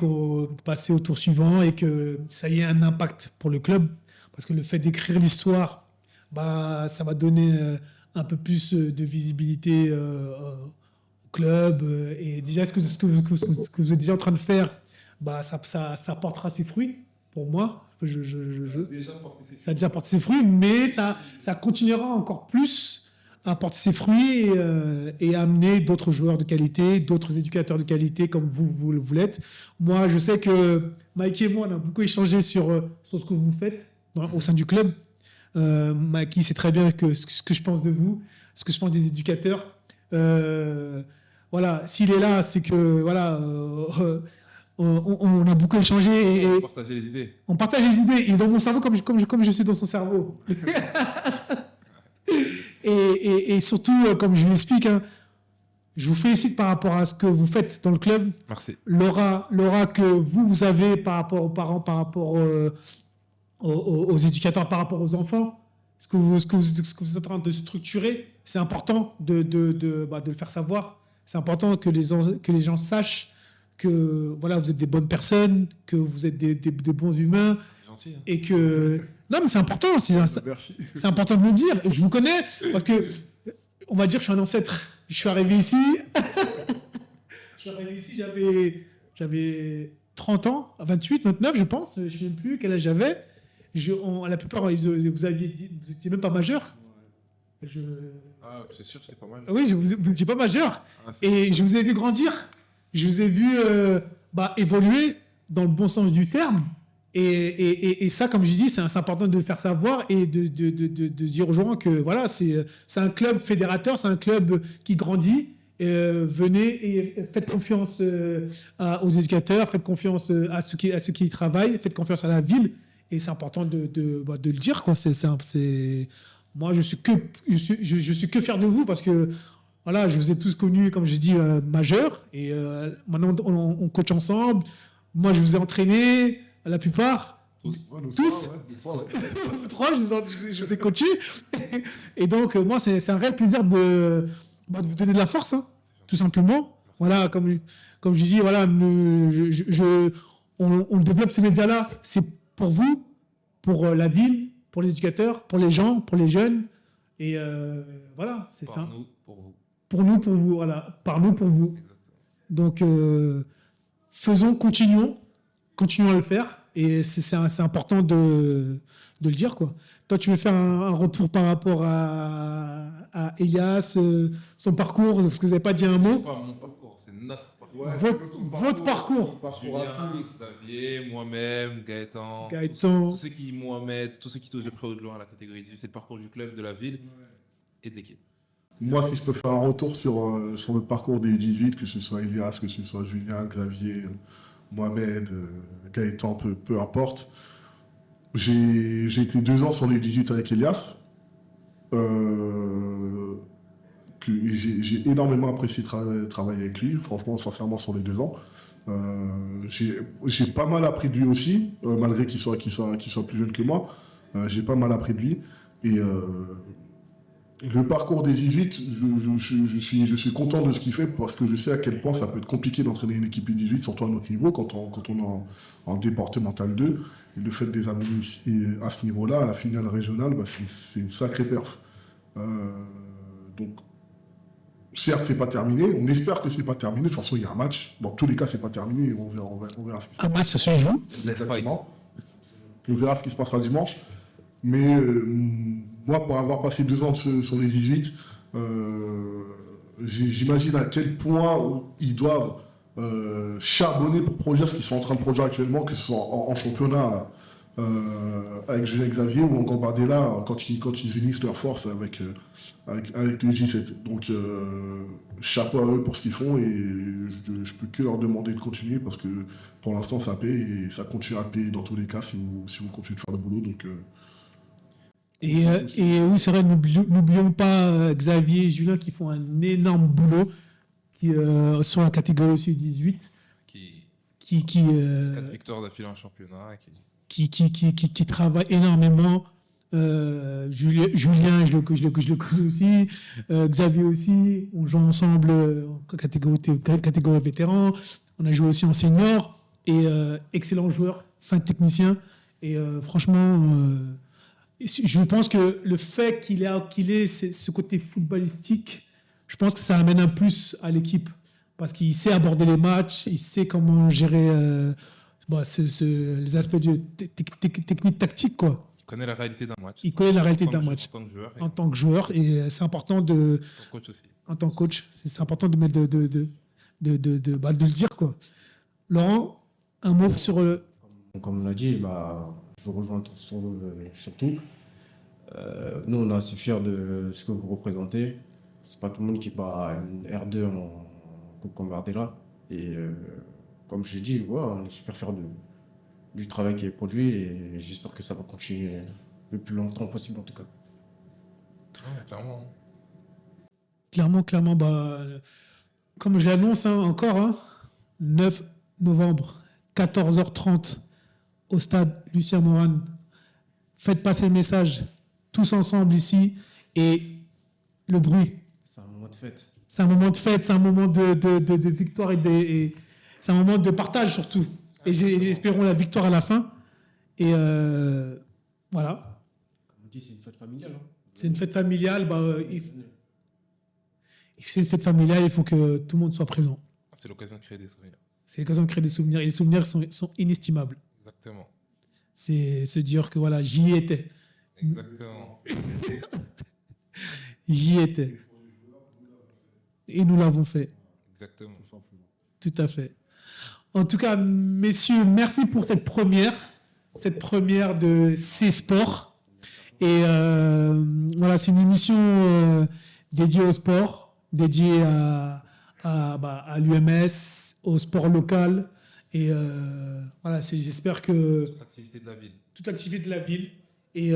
passer au tour suivant et que ça ait un impact pour le club. Parce que le fait d'écrire l'histoire, ça va donner un peu plus de visibilité au club. Et déjà, ce que vous êtes déjà en train de faire, ça portera ses fruits pour moi. Ça a déjà porté ses fruits, mais ça continuera encore plus à porter ses fruits et à amener d'autres joueurs de qualité, d'autres éducateurs de qualité comme vous l'êtes. Moi, je sais que Mike et moi, on a beaucoup échangé sur ce que vous faites au sein du club. Mike sait très bien ce que je pense de vous, ce que je pense des éducateurs. Voilà, s'il est là, c'est que voilà, on a beaucoup échangé. On partage les idées. On partage les idées. Et dans mon cerveau, comme je suis dans son cerveau. et surtout, comme je l'explique, hein, je vous félicite par rapport à ce que vous faites dans le club. Merci. L'aura que vous avez par rapport aux parents, par rapport aux éducateurs, par rapport aux enfants, ce que vous êtes en train de structurer, c'est important de le faire savoir. C'est important que les gens sachent que voilà, vous êtes des bonnes personnes, que vous êtes des bons humains. Gentil, hein. Et que... Non, mais c'est important. Merci. C'est important de le dire. Et je vous connais parce que, on va dire que je suis un ancêtre. Je suis arrivé ici. J'avais 30 ans, 28, 29, je pense. Je ne sais même plus quel âge j'avais. La plupart, vous étiez même pas majeur. C'est sûr, c'était pas mal. Oui, vous n'étiez pas majeur. C'est... Et je vous ai vu grandir. Je vous ai vu évoluer dans le bon sens du terme. Et ça, comme je dis, c'est important de le faire savoir et de dire aux gens que voilà, c'est un club fédérateur, c'est un club qui grandit. Venez et faites confiance aux éducateurs, faites confiance à ceux qui y travaillent, faites confiance à la ville. Et c'est important de le dire, quoi. Moi, je suis que fier de vous parce que voilà, je vous ai tous connus, comme je dis, majeurs. Et maintenant, on coach ensemble. Moi, je vous ai entraîné, la plupart. Tous. Vous trois, je vous ai coaché. Et donc, moi, c'est un réel plaisir de vous donner de la force, hein, tout simplement. Voilà, comme je dis, voilà, on développe ce média-là. C'est pour vous, pour la ville, pour les éducateurs, pour les gens, pour les jeunes. Et voilà, c'est ça. Par nous, pour vous. Pour nous, pour vous. Voilà, par nous, pour vous. Exactement. Donc, continuons à le faire. Et c'est important de le dire, quoi. Toi, tu veux faire un retour par rapport à Elias, son parcours, parce que vous n'avez pas dit un mot. C'est pas mon parcours, c'est notre parcours. Ouais, Votre parcours. Julien, Xavier, moi-même, Gaëtan. Gaëtan. Tous ceux qui touchent de près ou de loin à la catégorie 18, c'est le parcours du club, de la ville et de l'équipe. Moi, si je peux faire un retour sur le parcours des 18, que ce soit Elias, que ce soit Julien, Xavier, Mohamed, Gaëtan, peu importe. J'ai été 2 ans sur les 18 avec Elias. J'ai énormément apprécié travailler avec lui, franchement, sincèrement, sur les 2 ans. J'ai pas mal appris de lui aussi, malgré qu'il soit plus jeune que moi. J'ai pas mal appris de lui. Et Le parcours des 18, je suis content de ce qu'il fait parce que je sais à quel point ça peut être compliqué d'entraîner une équipe U18, surtout à notre niveau, quand on est en départemental 2. Et le fait de les amener à ce niveau-là, à la finale régionale, bah, c'est une sacrée perf. Donc, certes, c'est pas terminé. On espère que c'est pas terminé. De toute façon, il y a un match. Dans tous les cas, c'est pas terminé. On verra ce qui se passe. Un match, ça se joue. Exactement. On verra ce qui se passera dimanche. Mais moi, pour avoir passé 2 ans sur les 18, j'imagine à quel point ils doivent charbonner pour produire ce qu'ils sont en train de produire actuellement, que ce soit en championnat avec Genève Xavier ou en Gambardella quand ils unissent leurs forces avec le J7. Donc chapeau à eux pour ce qu'ils font et je peux que leur demander de continuer parce que pour l'instant ça paie et ça continuera de payer dans tous les cas si vous continuez de faire le boulot. Donc, Et oui, c'est vrai, n'oublions pas Xavier et Julien qui font un énorme boulot qui sur la catégorie aussi 18. Qui 4 Qui victoires d'affilée en championnat. qui travaille énormément. Julien, je le connais aussi. Xavier aussi. On joue ensemble en catégorie vétéran. On a joué aussi en senior. Et excellent joueur, fin technicien. Et franchement, je pense que le fait qu'il ait ce côté footballistique, je pense que ça amène un plus à l'équipe. Parce qu'il sait aborder les matchs, il sait comment gérer les aspects techniques tactiques, quoi. Il connaît la réalité d'un match. Il connaît la réalité d'un match. En tant que joueur. Et c'est important de. En tant que coach aussi. En tant que coach, c'est important de mettre de le dire, quoi. Laurent, un mot sur le. Comme on l'a dit, je vous rejoins surtout. Nous, on est assez fiers de ce que vous représentez. C'est pas tout le monde qui bat une R2 en Coupe Gambardella. Et comme je l'ai dit, on est super fiers du travail qui est produit et j'espère que ça va continuer le plus longtemps possible en tout cas. Clairement. Clairement, comme je l'annonce encore, 9 novembre, 14h30, au stade Lucien Morane. Faites passer le message, tous ensemble ici, et le bruit. C'est un moment de fête. C'est un moment de fête, c'est un moment de victoire et c'est un moment de partage surtout. Et espérons la victoire à la fin. Et voilà. Comme on dit, c'est une fête familiale. C'est une fête familiale. C'est une fête familiale, il faut que tout le monde soit présent. C'est l'occasion de créer des souvenirs. C'est l'occasion de créer des souvenirs. Et les souvenirs sont inestimables. Exactement. C'est se dire que voilà, j'y étais. Exactement. J'y étais. Et nous l'avons fait. Exactement. Tout à fait. En tout cas, messieurs, merci pour cette première de C-Sport. Et voilà, c'est une émission dédiée au sport, dédiée à l'UMS, au sport local. Et voilà, j'espère que... Toute l'activité de la ville. Toute l'activité de la ville. Et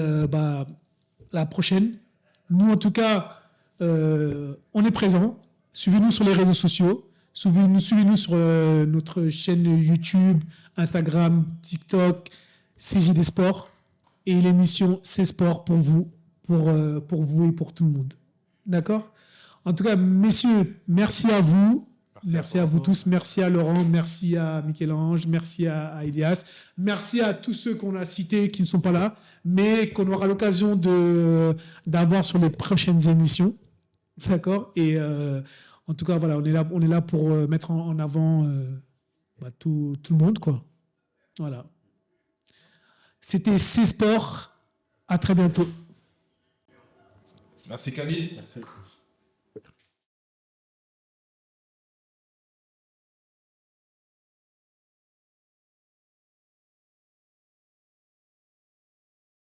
la prochaine. Nous, en tout cas, on est présents. Suivez-nous sur les réseaux sociaux. Suivez-nous sur notre chaîne YouTube, Instagram, TikTok, CGD Sport. Et l'émission C'est Sport pour vous et pour tout le monde. D'accord ? En tout cas, messieurs, merci à vous. Merci à vous tous. Merci à Laurent. Merci à Michel-Ange. Merci à Elias. Merci à tous ceux qu'on a cités qui ne sont pas là, mais qu'on aura l'occasion d'avoir sur les prochaines émissions. D'accord ? Et en tout cas, voilà, on est là pour mettre en avant tout le monde, quoi. Voilà. C'était C-Sport. À très bientôt. Merci Khalid. Merci.